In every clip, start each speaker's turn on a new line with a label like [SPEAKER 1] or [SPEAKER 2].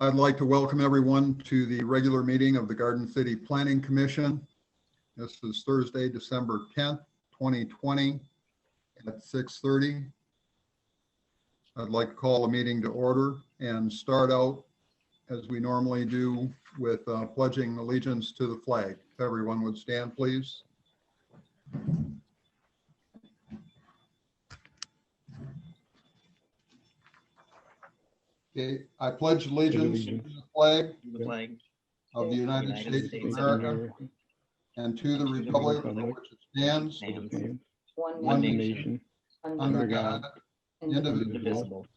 [SPEAKER 1] I'd like to welcome everyone to the regular meeting of the Garden City Planning Commission. This is Thursday, December 10th, 2020 at 6:30. I'd like to call a meeting to order and start out as we normally do with pledging allegiance to the flag. If everyone would stand, please. Okay, I pledge allegiance to the flag of the United States of America and to the republic for which it stands, one nation, under God, indivisible,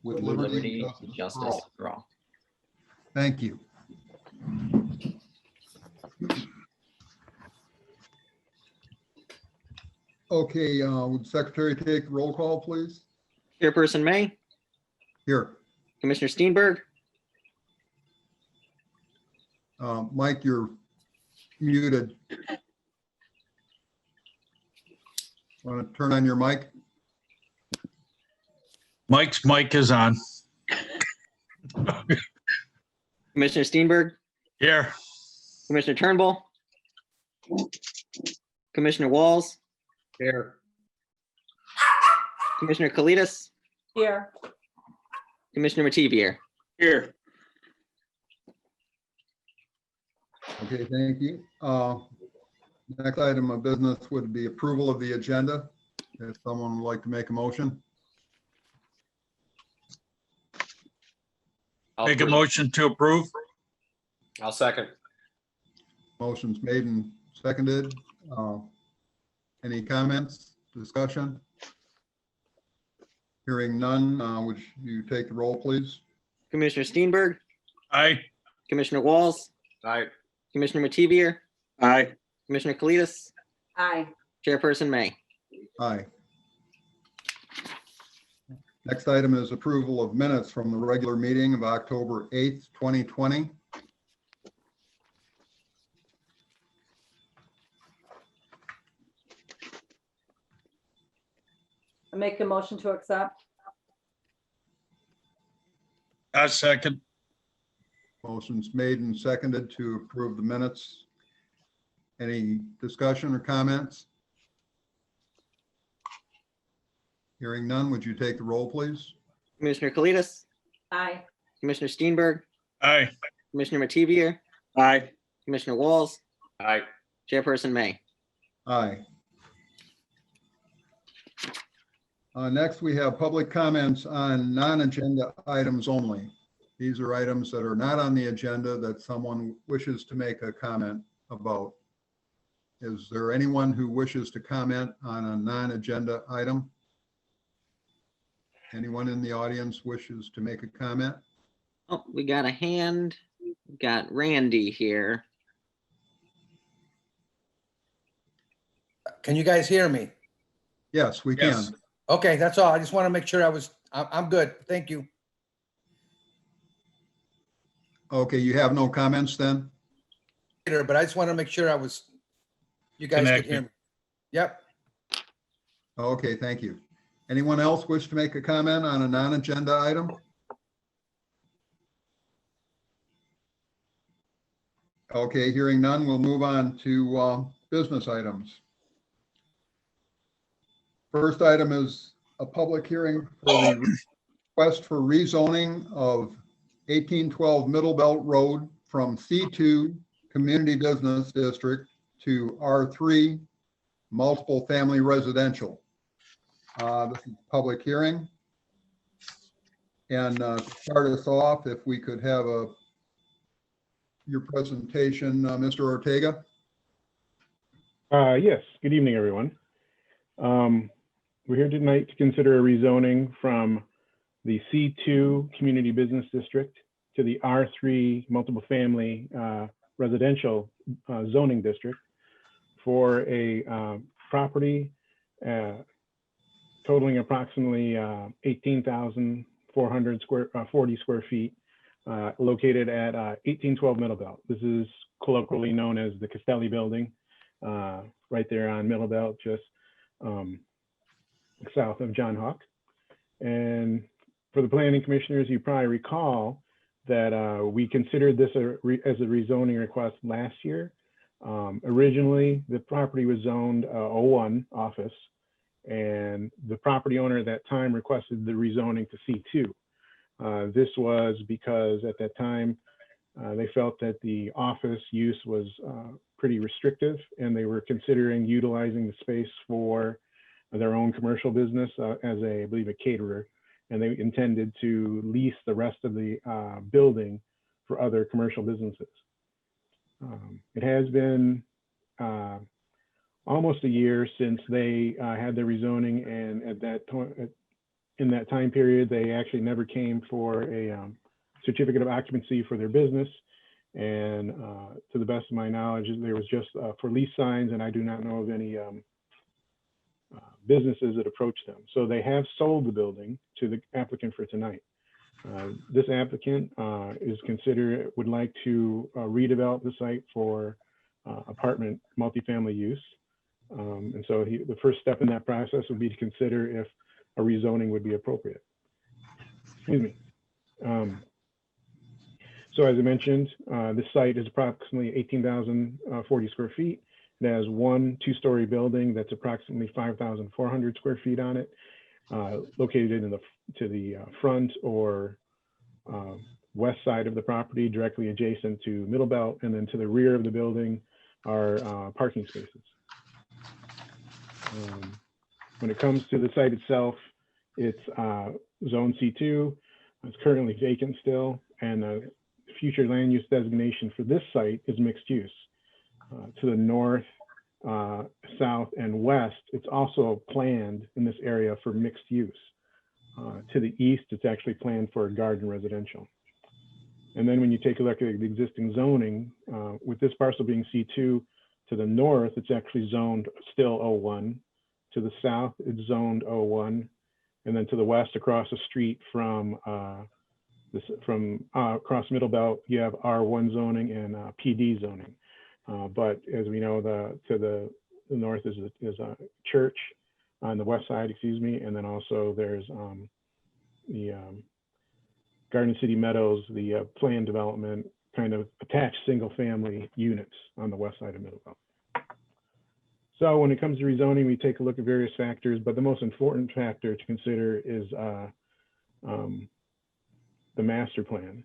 [SPEAKER 1] with liberty and justice for all. Thank you. Okay, would the Secretary take the roll call, please?
[SPEAKER 2] Chairperson May,
[SPEAKER 1] Here.
[SPEAKER 2] Commissioner Steenberg,
[SPEAKER 1] Mike, you're muted. Want to turn on your mic?
[SPEAKER 3] Mike's mic is on.
[SPEAKER 2] Commissioner Steenberg,
[SPEAKER 3] Here.
[SPEAKER 2] Commissioner Turnbull, Commissioner Walls,
[SPEAKER 4] Here.
[SPEAKER 2] Commissioner Kalidas,
[SPEAKER 5] Here.
[SPEAKER 2] Commissioner Mativier.
[SPEAKER 4] Here.
[SPEAKER 1] Okay, thank you. Next item of business would be approval of the agenda. If someone would like to make a motion.
[SPEAKER 3] Make a motion to approve.
[SPEAKER 4] I'll second.
[SPEAKER 1] Motion's made and seconded. Any comments, discussion? Hearing none, would you take the roll, please?
[SPEAKER 2] Commissioner Steenberg,
[SPEAKER 3] Aye.
[SPEAKER 2] Commissioner Walls,
[SPEAKER 4] Aye.
[SPEAKER 2] Commissioner Mativier,
[SPEAKER 4] Aye.
[SPEAKER 2] Commissioner Kalidas,
[SPEAKER 5] Aye.
[SPEAKER 2] Chairperson May.
[SPEAKER 1] Aye. Next item is approval of minutes from the regular meeting of October 8th, 2020.
[SPEAKER 5] I make a motion to accept.
[SPEAKER 3] I second.
[SPEAKER 1] Motion's made and seconded to approve the minutes. Any discussion or comments? Hearing none, would you take the roll, please?
[SPEAKER 2] Commissioner Kalidas,
[SPEAKER 5] Aye.
[SPEAKER 2] Commissioner Steenberg,
[SPEAKER 3] Aye.
[SPEAKER 2] Commissioner Mativier,
[SPEAKER 4] Aye.
[SPEAKER 2] Commissioner Walls,
[SPEAKER 4] Aye.
[SPEAKER 2] Chairperson May.
[SPEAKER 1] Aye. Next, we have public comments on non-agenda items only. These are items that are not on the agenda that someone wishes to make a comment about. Is there anyone who wishes to comment on a non-agenda item? Anyone in the audience wishes to make a comment?
[SPEAKER 2] Oh, we got a hand. We got Randy here.
[SPEAKER 6] Can you guys hear me?
[SPEAKER 1] Yes, we
[SPEAKER 3] Yes.
[SPEAKER 1] can.
[SPEAKER 6] Okay, that's all. I just want to make sure I'm good. Thank you.
[SPEAKER 1] Okay, you have no comments then?
[SPEAKER 6] But I just want to make sure you guys could hear me. Yep.
[SPEAKER 1] Okay, thank you. Anyone else wish to make a comment on a non-agenda item? Okay, hearing none, we'll move on to business items. First item is a public hearing for the request for rezoning of 1812 Middle Belt Road from C2 Community Business District to R3 Multiple Family Residential. This is a public hearing. And to start us off, if we could have your presentation, Mr. Ortega.
[SPEAKER 7] Yes, good evening, everyone. We're here tonight to consider a rezoning from the C2 Community Business District to the R3 Multiple Family Residential Zoning District for a property totaling approximately 18,440 square feet, located at 1812 Middle Belt. This is colloquially known as the Castelli Building, right there on Middle Belt, just south of John Hawk. And for the planning commissioners, you probably recall that we considered this as a rezoning request last year. Originally, the property was zoned O1 office, and the property owner at that time requested the rezoning to C2. This was because at that time, they felt that the office use was pretty restrictive, and they were considering utilizing the space for their own commercial business as I believe, a caterer, and they intended to lease the rest of the building for other commercial businesses. It has been almost a year since they had their rezoning, and at that in that time period, they actually never came for a certificate of occupancy for their business. And to the best of my knowledge, there was just for lease signs, and I do not know of any businesses that approached them. So they have sold the building to the applicant for tonight. This applicant would like to redevelop the site for apartment multifamily use. And so the first step in that process would be to consider if a rezoning would be appropriate. Excuse me. So as I mentioned, this site is approximately 18,040 square feet. It has one two-story building that's approximately 5,400 square feet on it, located to the front or west side of the property, directly adjacent to Middle Belt, and then to the rear of the building are parking spaces. When it comes to the site itself, it's Zone C2. It's currently vacant still, and the future land use designation for this site is mixed use. To the north, south, and west, it's also planned in this area for mixed use. To the east, it's actually planned for garden residential. And then when you take a look at the existing zoning, with this parcel being C2, to the north, it's actually zoned still O1. To the south, it's zoned O1. And then to the west, across the street from across Middle Belt, you have R1 zoning and PD zoning. But as we know, to the north is a church on the west side, excuse me, and then also there's the Garden City Meadows, the planned development, kind of attached single-family units on the west side of Middle Belt. So when it comes to rezoning, we take a look at various factors, but the most important factor to consider is the master plan.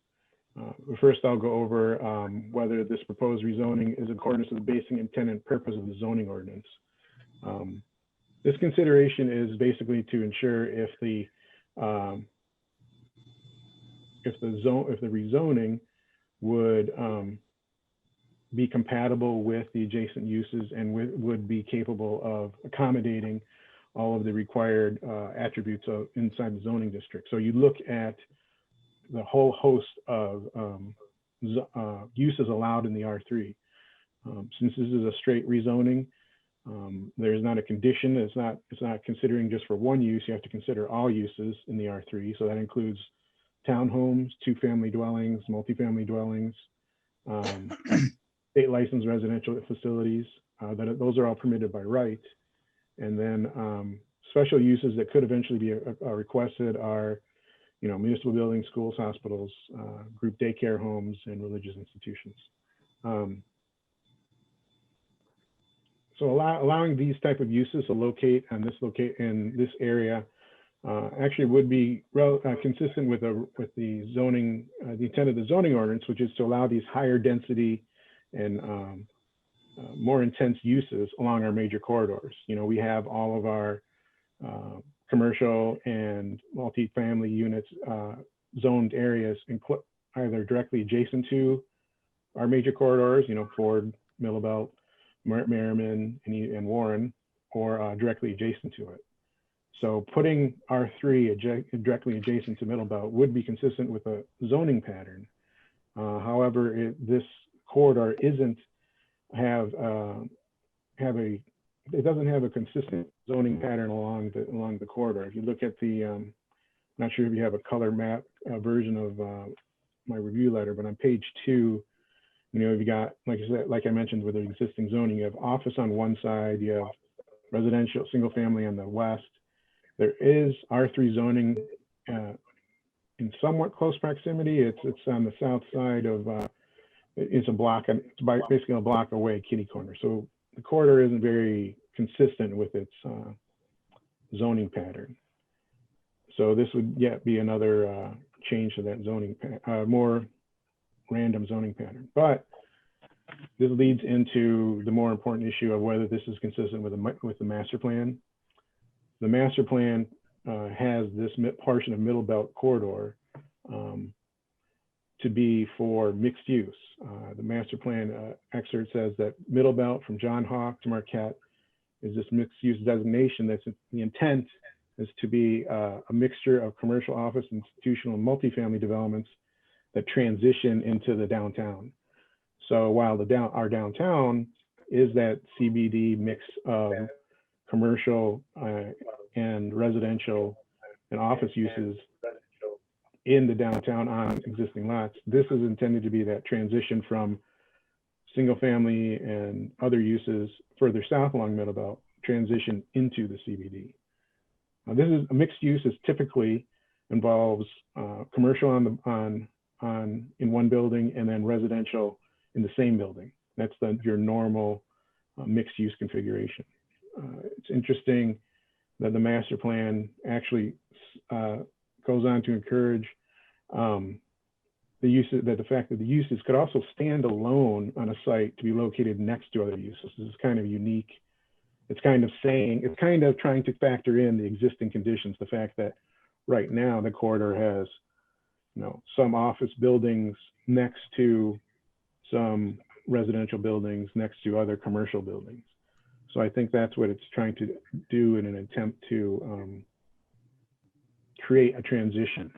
[SPEAKER 7] First, I'll go over whether this proposed rezoning is in accordance with the basic intent and purpose of the zoning ordinance. This consideration is basically to ensure if the rezoning would be compatible with the adjacent uses and would be capable of accommodating all of the required attributes inside the zoning district. So you look at the whole host of uses allowed in the R3. Since this is a straight rezoning, there's not a condition. It's not considering just for one use. You have to consider all uses in the R3. So that includes townhomes, two-family dwellings, multifamily dwellings, state licensed residential facilities. Those are all permitted by right. And then special uses that could eventually be requested are, municipal buildings, schools, hospitals, group daycare homes, and religious institutions. So allowing these type of uses to locate in this area actually would be consistent with the zoning, the intent of the zoning ordinance, which is to allow these higher density and more intense uses along our major corridors. We have all of our commercial and multifamily units zoned areas either directly adjacent to our major corridors, Ford, Middle Belt, Merriman, and Warren, or directly adjacent to it. So putting R3 directly adjacent to Middle Belt would be consistent with a zoning pattern. However, this corridor doesn't have a consistent zoning pattern along the corridor. If you look at the, I'm not sure if you have a color map version of my review letter, but on page 2, you got, like I mentioned, with the existing zoning, you have office on one side, you have residential single family on the west. There is R3 zoning in somewhat close proximity. It's on the south side of, it's a block, and it's basically a block away, kitty corner. So the corridor isn't very consistent with its zoning pattern. So this would yet be another change to that zoning, more random zoning pattern. But this leads into the more important issue of whether this is consistent with the master plan. The master plan has this portion of Middle Belt corridor to be for mixed use. The master plan excerpt says that Middle Belt from John Hawk to Marquette is this mixed use designation. That's the intent is to be a mixture of commercial, office, institutional, and multifamily developments that transition into the downtown. So while our downtown is that CBD mix of commercial and residential and office uses in the downtown on existing lots, this is intended to be that transition from single family and other uses further south along Middle Belt, transition into the CBD. Now, this is a mixed use is typically involves commercial in one building and then residential in the same building. That's your normal mixed use configuration. It's interesting that the master plan actually goes on to encourage the fact that the uses could also stand alone on a site to be located next to other uses. This is kind of unique. It's kind of trying to factor in the existing conditions, the fact that right now the corridor has, some office buildings next to some residential buildings next to other commercial buildings. So I think that's what it's trying to do in an attempt to create a transition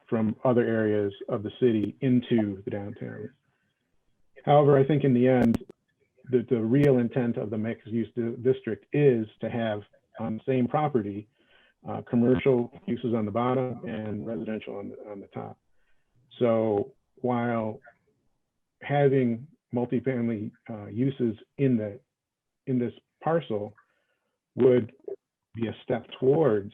[SPEAKER 7] from other areas of the city into the downtown. However, I think in the end, the real intent of the mixed use district is to have on the same property, commercial uses on the bottom and residential on the top. So while having multifamily uses in this parcel would be a step towards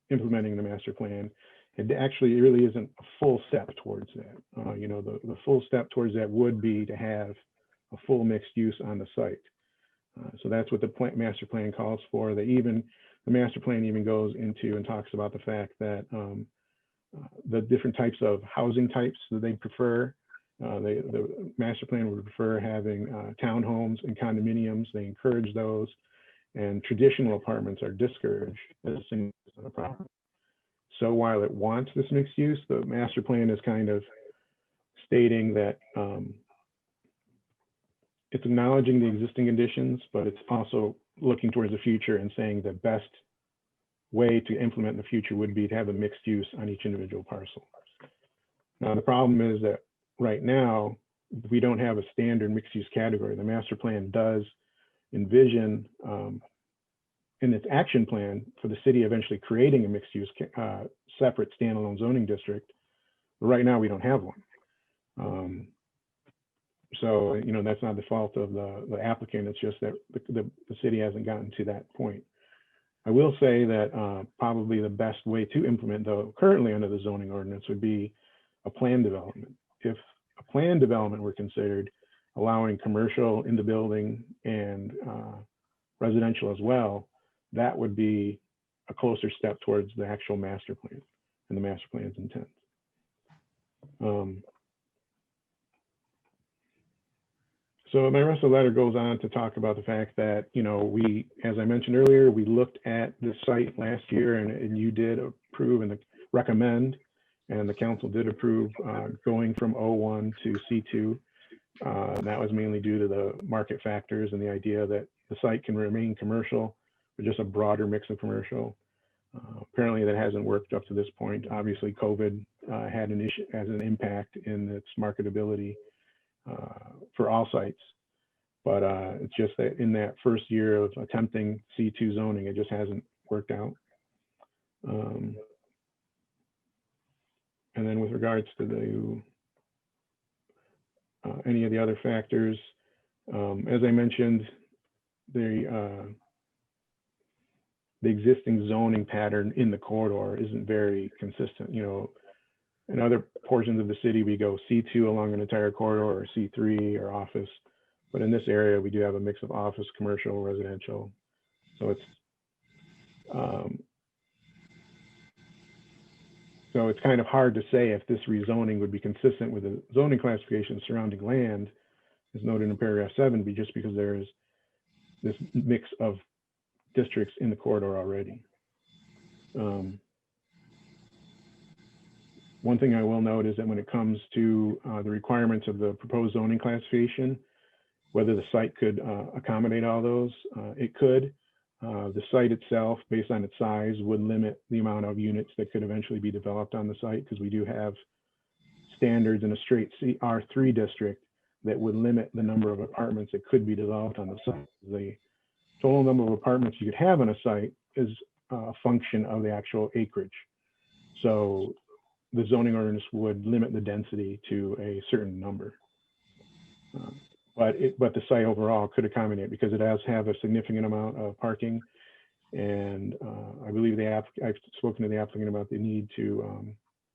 [SPEAKER 7] implementing the master plan, it actually really isn't a full step towards that. The full step towards that would be to have a full mixed use on the site. So that's what the master plan calls for. The master plan even goes into and talks about the fact that the different types of housing types that they prefer. The master plan would prefer having townhomes and condominiums. They encourage those, and traditional apartments are discouraged as a single property. So while it wants this mixed use, the master plan is kind of stating that it's acknowledging the existing conditions, but it's also looking towards the future and saying the best way to implement in the future would be to have a mixed use on each individual parcel. Now, the problem is that right now, we don't have a standard mixed use category. The master plan does envision in its action plan for the city eventually creating a mixed use separate standalone zoning district. But right now we don't have one. So, that's not the fault of the applicant. It's just that the city hasn't gotten to that point. I will say that probably the best way to implement, though, currently under the zoning ordinance would be a plan development. If a plan development were considered, allowing commercial in the building and residential as well, that would be a closer step towards the actual master plan and the master plan's intent. So my rest of the letter goes on to talk about the fact that, we, as I mentioned earlier, we looked at the site last year and you did approve and recommend, and the council did approve going from O1 to C2. That was mainly due to the market factors and the idea that the site can remain commercial, but just a broader mix of commercial. Apparently that hasn't worked up to this point. Obviously COVID had an impact in its marketability for all sites, but it's just that in that first year of attempting C2 zoning, it just hasn't worked out. And then with regards to any of the other factors, as I mentioned, the existing zoning pattern in the corridor isn't very consistent. You know, in other portions of the city, we go C2 along an entire corridor, or C3 or office. But in this area, we do have a mix of office, commercial, residential. So it's kind of hard to say if this rezoning would be consistent with the zoning classification surrounding land, as noted in paragraph 7, just because there is this mix of districts in the corridor already. One thing I will note is that when it comes to the requirements of the proposed zoning classification, whether the site could accommodate all those, it could. The site itself, based on its size, would limit the amount of units that could eventually be developed on the site, because we do have standards in a straight R3 district that would limit the number of apartments that could be developed on the site. The total number of apartments you could have on a site is a function of the actual acreage. So the zoning ordinance would limit the density to a certain number. But the site overall could accommodate, because it does have a significant amount of parking. And I believe I've spoken to the applicant about the need to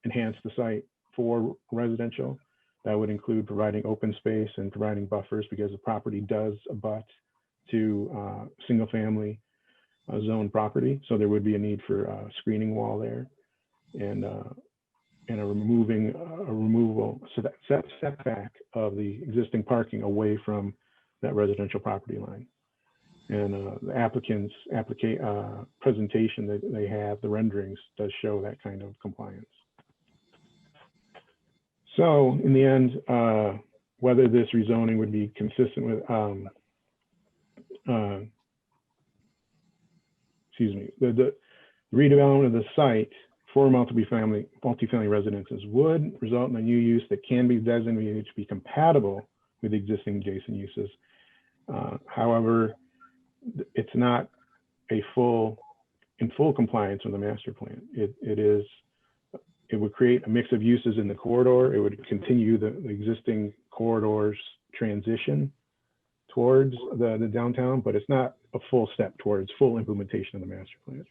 [SPEAKER 7] enhance the site for residential. That would include providing open space and providing buffers, because the property does abut to single family zone property. So there would be a need for a screening wall there, and a removal setback of the existing parking away from that residential property line. And the applicant's presentation that they have, the renderings, does show that kind of compliance. So in the end, whether this rezoning would be consistent with, the redevelopment of the site for multifamily residences would result in a new use that can be designated to be compatible with existing adjacent uses. However, it's not in full compliance with the master plan. It would create a mix of uses in the corridor. It would continue the existing corridor's transition towards the downtown, but it's not a full step towards full implementation of the master plan.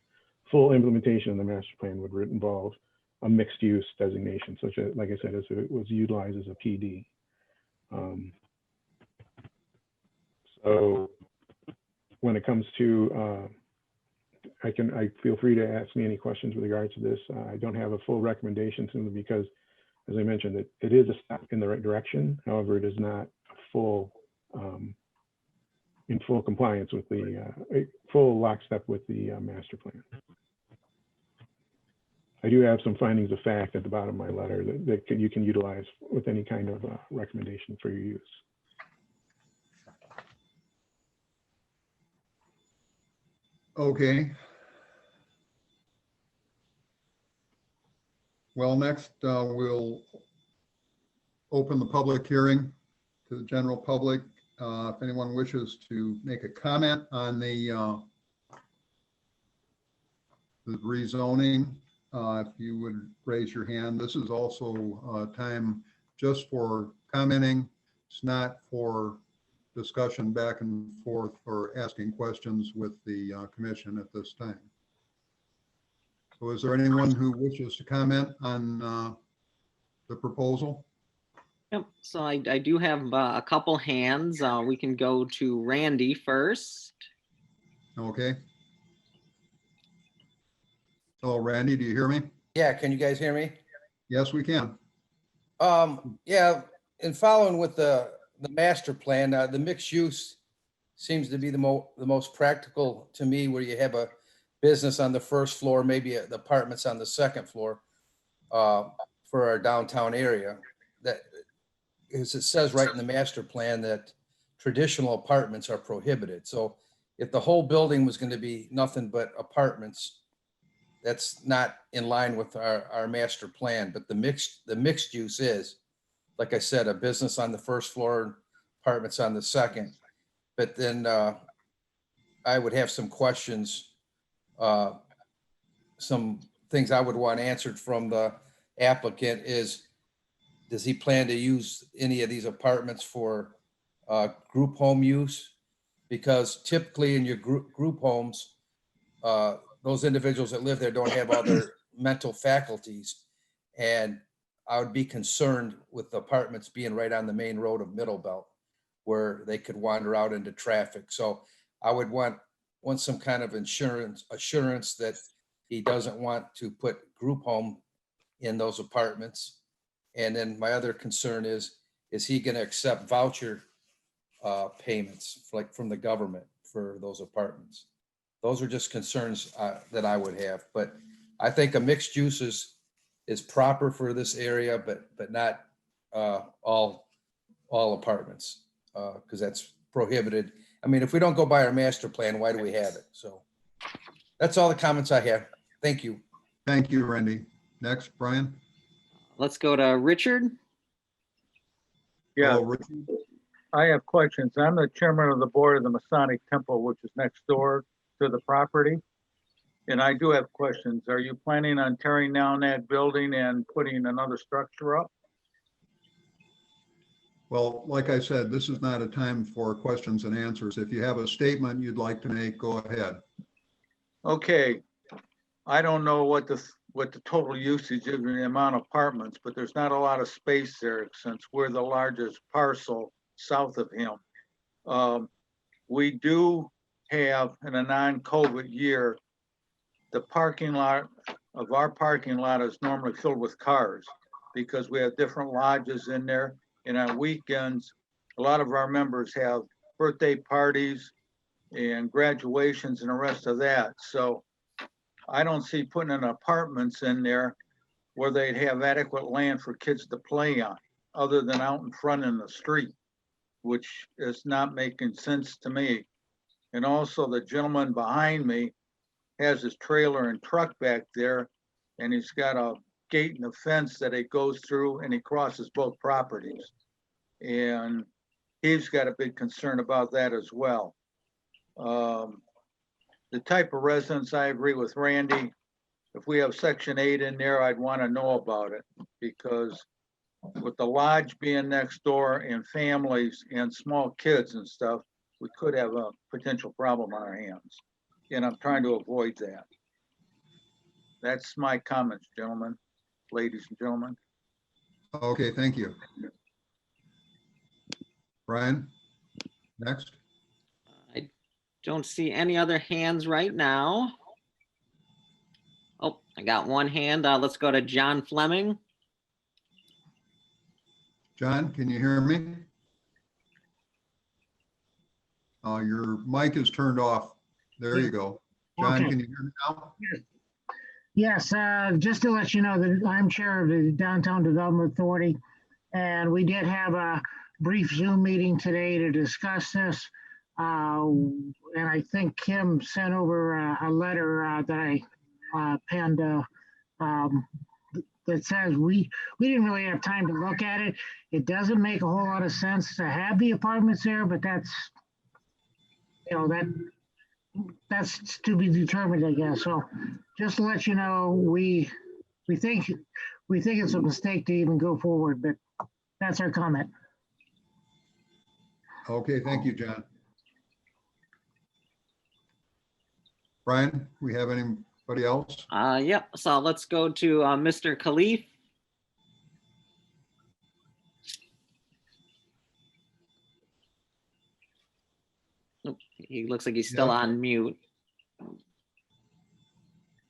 [SPEAKER 7] Full implementation of the master plan would involve a mixed use designation, such as, like I said, as it was utilized as a PD. So when it comes to, I feel free to ask me any questions with regards to this. I don't have a full recommendation simply because, as I mentioned, it is a step in the right direction. However, it is not a full, in full compliance with the full lockstep with the master plan. I do have some findings of fact at the bottom of my letter that you can utilize with any kind of recommendation for your use.
[SPEAKER 1] Okay. Well, next we'll open the public hearing to the general public. If anyone wishes to make a comment on the rezoning, if you would raise your hand. This is also time just for commenting. It's not for discussion back and forth or asking questions with the commission at this time. So is there anyone who wishes to comment on the proposal?
[SPEAKER 2] Yep, so I do have a couple hands. We can go to Randy first.
[SPEAKER 1] Okay. Hello, Randy, do you hear me?
[SPEAKER 6] Yeah, can you guys hear me?
[SPEAKER 1] Yes, we can.
[SPEAKER 6] Yeah, in following with the master plan, the mixed use seems to be the most practical to me, where you have a business on the first floor, maybe the apartments on the second floor for our downtown area. That, as it says right in the master plan, that traditional apartments are prohibited. So if the whole building was going to be nothing but apartments, that's not in line with our master plan. But the mixed use is, like I said, a business on the first floor, apartments on the second. But then I would have some questions, some things I would want answered from the applicant is, does he plan to use any of these apartments for group home use? Because typically in your group homes, those individuals that live there don't have all their mental faculties. And I would be concerned with the apartments being right on the main road of Middle Belt, where they could wander out into traffic. So I would want some kind of assurance that he doesn't want to put group home in those apartments. And then my other concern is he going to accept voucher payments like from the government for those apartments? Those are just concerns that I would have, but I think a mixed use is proper for this area, but not all apartments, because that's prohibited. I mean, if we don't go by our master plan, why do we have it? So that's all the comments I have. Thank you.
[SPEAKER 1] Thank you, Randy. Next, Brian.
[SPEAKER 2] Let's go to Richard.
[SPEAKER 8] Yeah,
[SPEAKER 1] Hello, Richard.
[SPEAKER 8] I have questions. I'm the chairman of the board of the Masonic Temple, which is next door to the property. And I do have questions. Are you planning on tearing down that building and putting another structure up?
[SPEAKER 1] Well, like I said, this is not a time for questions and answers. If you have a statement you'd like to make, go ahead.
[SPEAKER 8] Okay. I don't know what the total usage is in the amount of apartments, but there's not a lot of space there since we're the largest parcel south of him. We do have in a non-COVID year, the parking lot of our parking lot is normally filled with cars because we have different lodges in there. And on weekends, a lot of our members have birthday parties and graduations and the rest of that. So I don't see putting in apartments in there where they'd have adequate land for kids to play on, other than out in front in the street, which is not making sense to me. And also the gentleman behind me has his trailer and truck back there, and he's got a gate and a fence that he goes through and he crosses both properties. And he's got a big concern about that as well. The type of residence, I agree with Randy. If we have Section 8 in there, I'd want to know about it, because with the lodge being next door and families and small kids and stuff, we could have a potential problem on our hands. And I'm trying to avoid that. That's my comments, gentlemen, ladies and gentlemen.
[SPEAKER 1] Okay, thank you. Brian, next.
[SPEAKER 2] I don't see any other hands right now. Oh, I got one hand. Let's go to John Fleming.
[SPEAKER 1] John, can you hear me? Your mic is turned off. There you go. John,
[SPEAKER 9] Okay.
[SPEAKER 1] can you hear me now?
[SPEAKER 9] Yes, just to let you know that I'm chair of the Downtown Development Authority, and we did have a brief Zoom meeting today to discuss this. And I think Kim sent over a letter that I penned that says we didn't really have time to look at it. It doesn't make a whole lot of sense to have the apartments there, but that's, you know, that's to be determined, I guess. So just to let you know, we think it's a mistake to even go forward, but that's our comment.
[SPEAKER 1] Okay, thank you, John. Brian, we have anybody else?
[SPEAKER 2] Yep. So let's go to Mr. Khalif. Oh, he looks like he's still
[SPEAKER 1] Yeah.
[SPEAKER 2] on mute.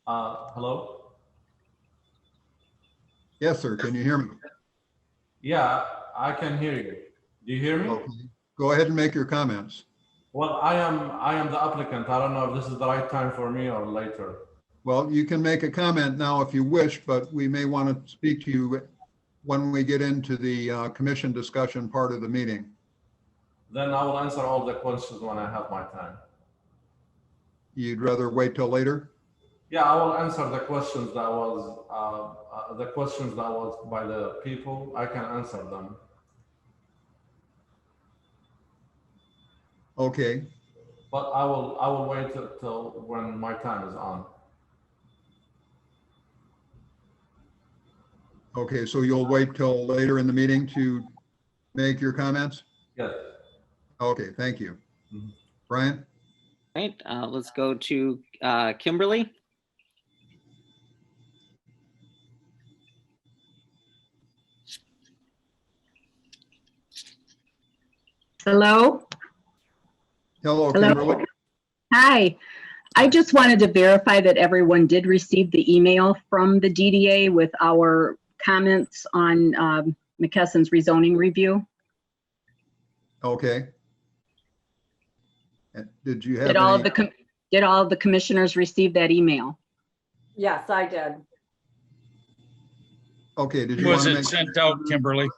[SPEAKER 10] Hello?
[SPEAKER 1] Yes, sir. Can you hear me?
[SPEAKER 10] Yeah, I can hear you. Do you hear me?
[SPEAKER 1] Okay. Go ahead and make your comments.
[SPEAKER 10] Well, I am the applicant. I don't know if this is the right time for me or later.
[SPEAKER 1] Well, you can make a comment now if you wish, but we may want to speak to you when we get into the commission discussion part of the meeting.
[SPEAKER 10] Then I will answer all the questions when I have my time.
[SPEAKER 1] You'd rather wait till later?
[SPEAKER 10] Yeah, I will answer the questions that was by the people. I can answer them.
[SPEAKER 1] Okay,
[SPEAKER 10] But I will wait till when my time is on.
[SPEAKER 1] okay, so you'll wait till later in the meeting to make your comments?
[SPEAKER 10] Yes.
[SPEAKER 1] Okay, thank you.
[SPEAKER 10] Mhm.
[SPEAKER 1] Brian?
[SPEAKER 2] Right. Let's go to Kimberly.
[SPEAKER 11] Hello?
[SPEAKER 1] Hello,
[SPEAKER 11] Hello?
[SPEAKER 1] Kimberly.
[SPEAKER 11] Hi. I just wanted to verify that everyone did receive the email from the DDA with our comments on McKesson's rezoning review.
[SPEAKER 1] Okay. And did you have
[SPEAKER 11] Did all of
[SPEAKER 1] any?
[SPEAKER 11] did all of the commissioners receive that email?
[SPEAKER 5] Yes, I did.
[SPEAKER 1] Okay, did you want
[SPEAKER 3] Was
[SPEAKER 1] to
[SPEAKER 3] it
[SPEAKER 1] make?
[SPEAKER 3] sent out, Kimberly?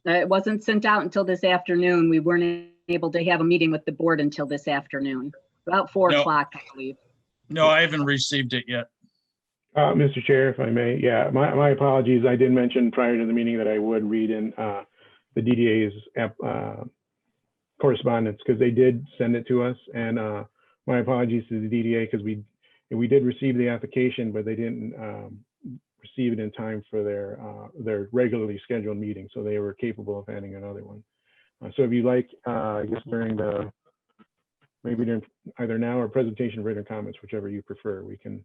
[SPEAKER 11] It wasn't sent out until this afternoon. We weren't able to have a meeting with the board until this afternoon, about 4
[SPEAKER 3] No.
[SPEAKER 11] o'clock, I believe.
[SPEAKER 3] No, I haven't received it yet.
[SPEAKER 7] Mr. Chair, if I may, yeah, my apologies. I did mention prior to the meeting that I would read in the DDA's correspondence because they did send it to us. And my apologies to the DDA because we did receive the application, but they didn't receive it in time for their regularly scheduled meeting. So they were capable of adding another one. So if you like, I guess maybe during either now or presentation of written comments, whichever you prefer, we can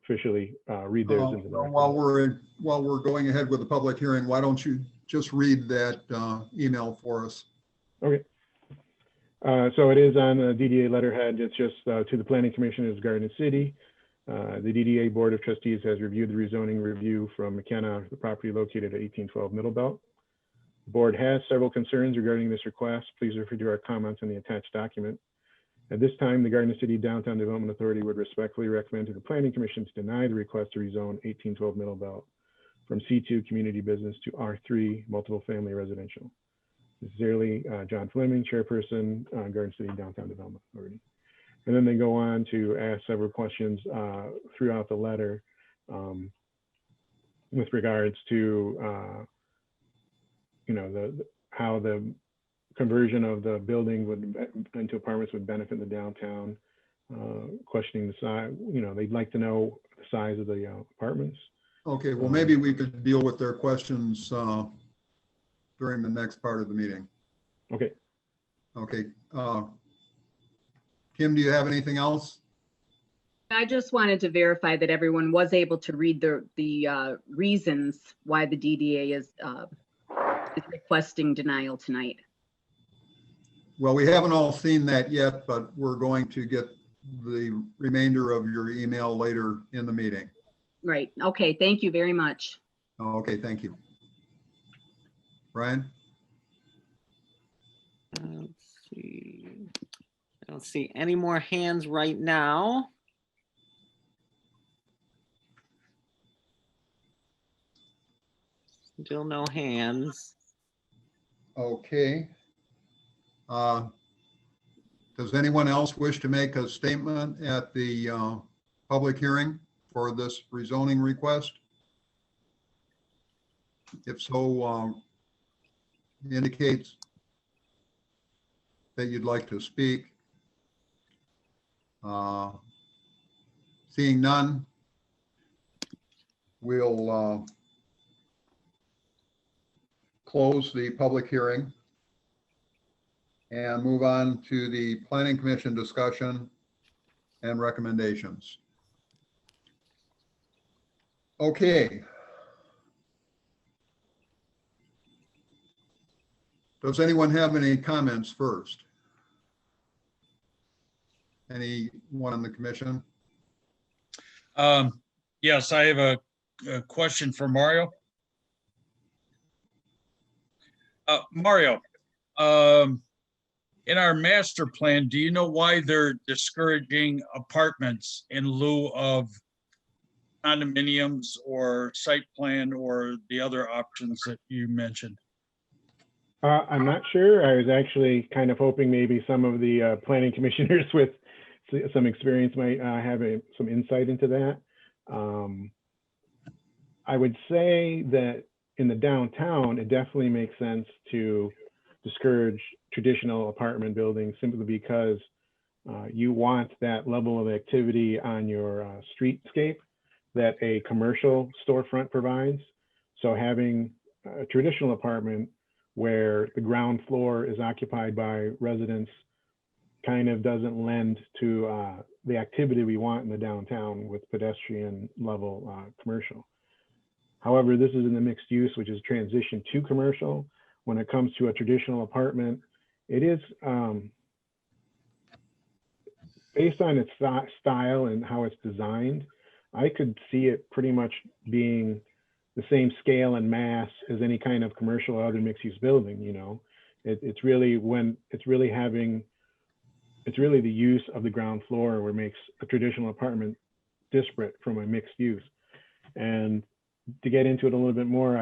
[SPEAKER 7] officially read theirs into the record.
[SPEAKER 1] While we're going ahead with the public hearing, why don't you just read that email for us?
[SPEAKER 7] Okay. So it is on the DDA letterhead. It's just to the Planning Commission of Garden City. The DDA Board of Trustees has reviewed the rezoning review from McKenna, the property located at 1812 Middle Belt. The board has several concerns regarding this request. Please refer to our comments in the attached document. At this time, the Garden City Downtown Development Authority would respectfully recommend to the Planning Commission to deny the request to rezone 1812 Middle Belt from C2 Community Business to R3 Multiple Family Residential. Sincerely, John Fleming, Chairperson, Garden City Downtown Development Authority. And then they go on to ask several questions throughout the letter with regards to, how the conversion of the building into apartments would benefit the downtown, questioning the size, they'd like to know the size of the apartments.
[SPEAKER 1] Okay, well, maybe we could deal with their questions during the next part of the meeting.
[SPEAKER 7] Okay.
[SPEAKER 1] Okay. Kim, do you have anything else?
[SPEAKER 11] I just wanted to verify that everyone was able to read the reasons why the DDA is requesting denial tonight.
[SPEAKER 1] Well, we haven't all seen that yet, but we're going to get the remainder of your email later in the meeting.
[SPEAKER 11] Right. Okay. Thank you very much.
[SPEAKER 1] Okay, thank you. Brian?
[SPEAKER 2] Let's see. I don't see any more hands right now. Still no hands.
[SPEAKER 1] Okay. Does anyone else wish to make a statement at the public hearing for this rezoning request? If so, indicates that you'd like to speak. Seeing none, we'll close the public hearing and move on to the Planning Commission discussion and recommendations. Okay. Does anyone have any comments first? Anyone on the commission?
[SPEAKER 3] Yes, I have a question for Mario. Mario, in our master plan, do you know why they're discouraging apartments in lieu of condominiums or site plan or the other options that you mentioned?
[SPEAKER 7] I'm not sure. I was actually kind of hoping maybe some of the planning commissioners with some experience might have some insight into that. I would say that in the downtown, it definitely makes sense to discourage traditional apartment buildings simply because you want that level of activity on your streetscape that a commercial storefront provides. So having a traditional apartment where the ground floor is occupied by residents kind of doesn't lend to the activity we want in the downtown with pedestrian level commercial. However, this is in the mixed use, which is transition to commercial. When it comes to a traditional apartment, It is, based on its style and how it's designed, I could see it pretty much being the same scale and mass as any kind of commercial or other mixed use building, you know. It's really the use of the ground floor where it makes a traditional apartment disparate from a mixed use. And to get into it a little bit more,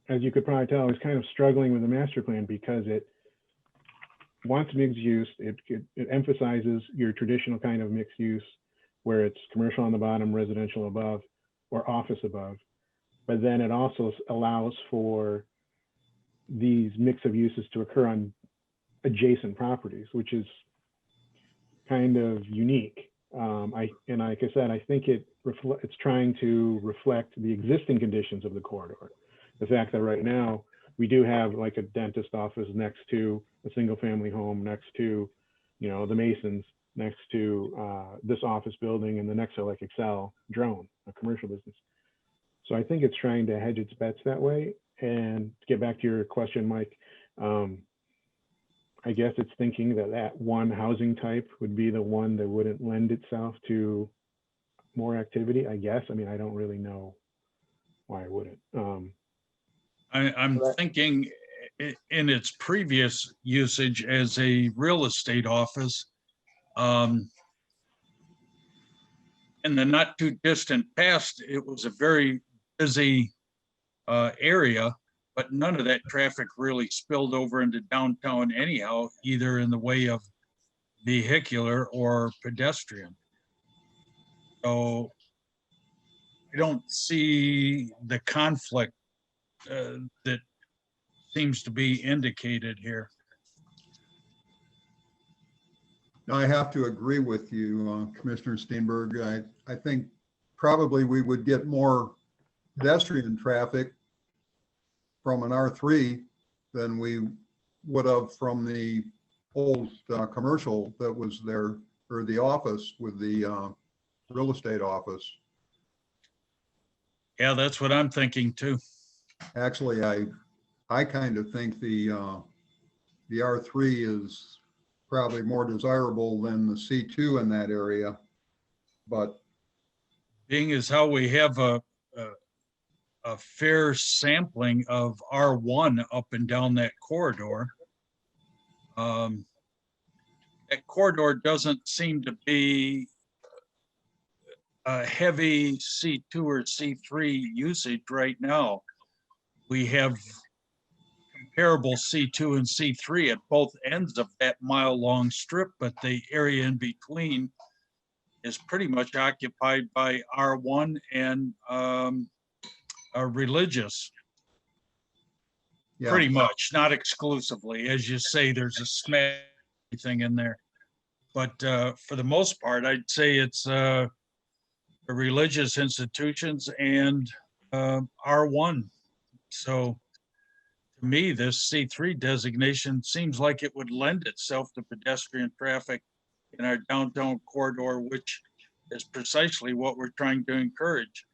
[SPEAKER 7] as you could probably tell, I was kind of struggling with the master plan because it wants mixed use. It emphasizes your traditional kind of mixed use where it's commercial on the bottom, residential above, or office above. But then it also allows for these mix of uses to occur on adjacent properties, which is kind of unique. Like I said, I think it's trying to reflect the existing conditions of the corridor. The fact that right now we do have like a dentist office next to a single family home, next to, you know, the Masons, next to this office building, and the next to like Excel Drone, a commercial business. So I think it's trying to hedge its bets that way. And to get back to your question, Mike, I guess it's thinking that one housing type would be the one that wouldn't lend itself to more activity, I guess. I mean, I don't really know why it wouldn't.
[SPEAKER 3] I'm thinking in its previous usage as a real estate office, in the not too distant past, it was a very busy area, but none of that traffic really spilled over into downtown anyhow, either in the way of vehicular or pedestrian. So I don't see the conflict that seems to be indicated here.
[SPEAKER 1] I have to agree with you, Commissioner Steenberg. I think probably we would get more pedestrian traffic from an R3 than we would have from the old commercial that was there, or the office with the real estate office.
[SPEAKER 3] Yeah, that's what I'm thinking too.
[SPEAKER 1] Actually, I kind of think the R3 is probably more desirable than the C2 in that area, but
[SPEAKER 3] Being as how we have a fair sampling of R1 up and down that corridor. That corridor doesn't seem to be a heavy C2 or C3 usage right now. We have comparable C2 and C3 at both ends of that mile-long strip, but the area in between is pretty much occupied by R1 and religious.
[SPEAKER 1] yeah.
[SPEAKER 3] Pretty much, not exclusively. As you say, there's a smash thing in there. But for the most part, I'd say it's the religious institutions and R1. So to me, this C3 designation seems like it would lend itself to pedestrian traffic in our downtown corridor, which is precisely what we're trying to encourage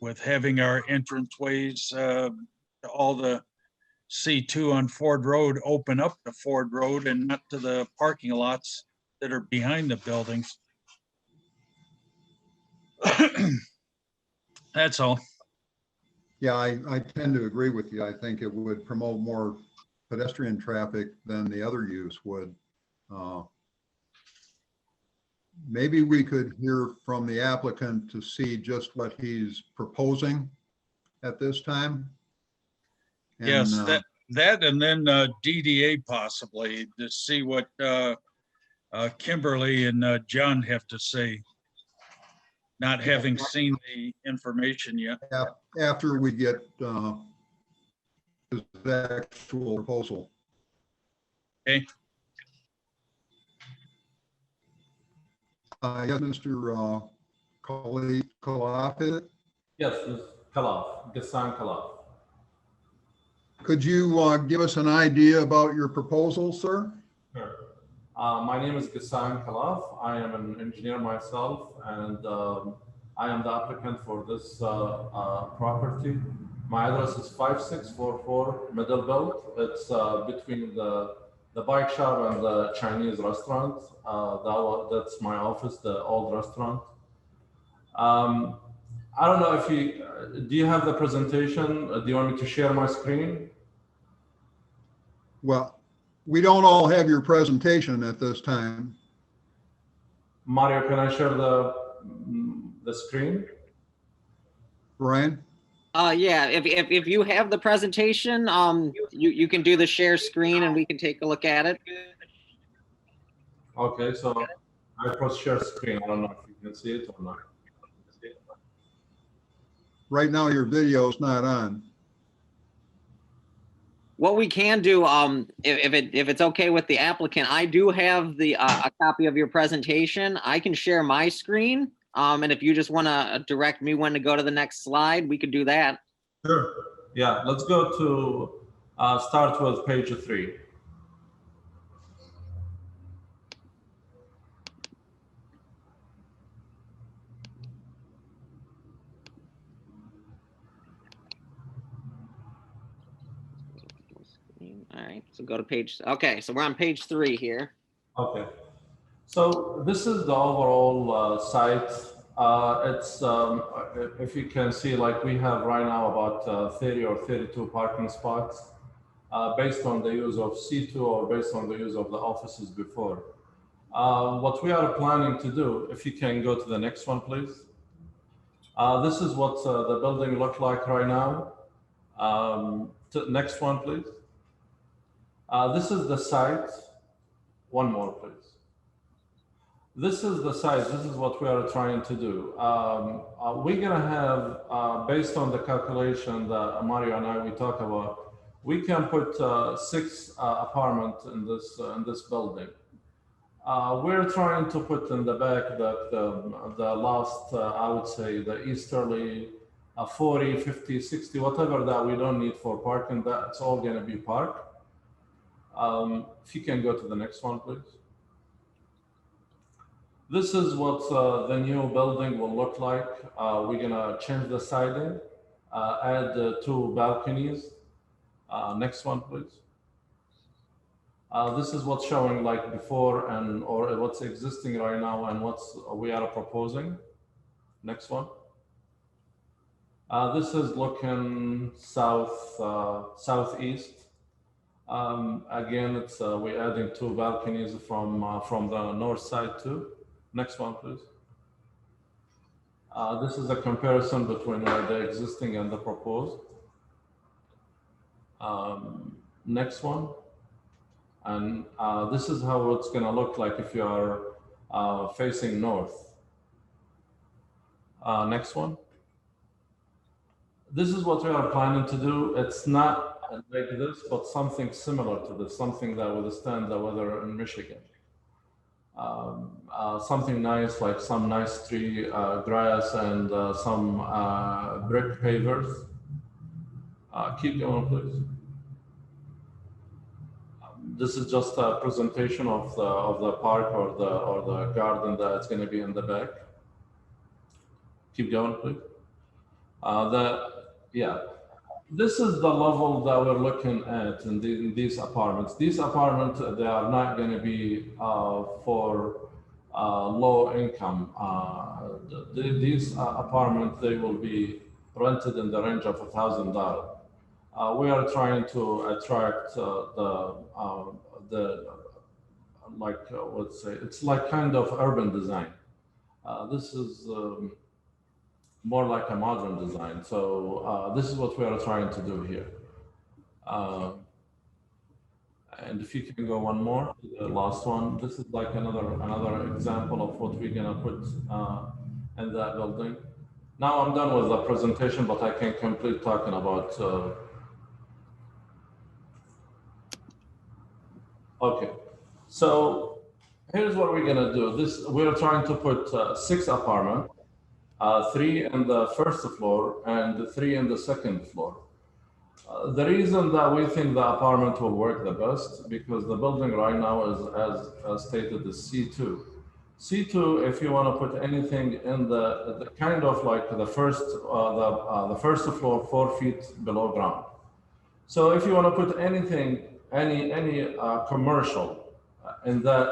[SPEAKER 3] with having our entranceways to all the C2 on Ford Road open up to Ford Road and not to the parking lots that are behind the buildings. That's all.
[SPEAKER 1] Yeah, I tend to agree with you. I think it would promote more pedestrian traffic than the other use would. Maybe we could hear from the applicant to see just what he's proposing at this time. And,
[SPEAKER 3] Yes, that and then DDA possibly to see what Kimberly and John have to say, not having seen the information yet.
[SPEAKER 1] after we get his actual proposal.
[SPEAKER 3] Okay.
[SPEAKER 1] Yes, Mr. Kalaf.
[SPEAKER 10] Yes, Ms. Kalaf, Gassan Kalaf.
[SPEAKER 1] Could you give us an idea about your proposal, sir?
[SPEAKER 10] Sure. My name is Gassan Kalaf. I am an engineer myself, and I am the applicant for this property. My address is 5644 Middle Belt. It's between the bike shop and the Chinese restaurant. That's my office, the old restaurant. I don't know if you, do you have the presentation? Do you want me to share my screen?
[SPEAKER 1] Well, we don't all have your presentation at this time.
[SPEAKER 10] Mario, can I share the screen?
[SPEAKER 1] Brian?
[SPEAKER 2] Yeah, if you have the presentation, you can do the share screen and we can take a look at it.
[SPEAKER 10] Okay, so I press share screen. I don't know if you can see it or not.
[SPEAKER 1] Right now, your video is not on.
[SPEAKER 2] What we can do, if it's okay with the applicant, I do have the a copy of your presentation. I can share my screen. And if you just want to direct me when to go to the next slide, we could do that.
[SPEAKER 10] Sure. Yeah, let's go to start with page 3.
[SPEAKER 2] All right, so go to page, okay, so we're on page 3 here.
[SPEAKER 10] Okay. So this is the overall site. It's, if you can see, like we have right now about 30 or 32 parking spots based on the use of C2 or based on the use of the offices before. What we are planning to do, if you can go to the next one, please. This is what the building looks like right now. Next one, please. This is the site. One more, please. This is the site. This is what we are trying to do. We're gonna have, based on the calculation that Mario and I we talk about, we can put 6 apartments in this building. We're trying to put in the back that the last, I would say, the easterly 40, 50, 60, whatever that we don't need for parking, that's all gonna be parked. If you can go to the next one, please. This is what the new building will look like. We're gonna change the siding, add 2 balconies. Next one, please. This is what's showing like before and or what's existing right now and what's we are proposing. Next one. This is looking southeast. Again, it's we're adding 2 balconies from the north side too. Next one, please. This is a comparison between the existing and the proposed. Next one. And this is how it's going to look like if you are facing north. Next one. This is what we are planning to do. It's not like this, but something similar to this, something that will withstand the weather in Michigan. Something nice, like some nice tree grass and some brick pavers. Keep going, please. This is just a presentation of the park or the garden that's going to be in the back. Keep going, please. This is the level that we're looking at in these apartments. These apartments, they are not going to be for low income. These apartments, they will be rented in the range of $1,000. We are trying to attract let's say, it's like kind of urban design. This is more like a modern design. So this is what we are trying to do here. And if you can go one more, the last one, this is like another example of what we're gonna put in that building. Now I'm done with the presentation, but I can complete talking about. Okay, so here's what we're gonna do. We're trying to put 6 apartments. 3 in the first floor and 3 in the second floor. The reason that we think the apartment will work the best because the building right now is, as stated, is C2. C2, if you want to put anything in the kind of like the first floor 4 feet below ground. So if you want to put anything, any commercial in that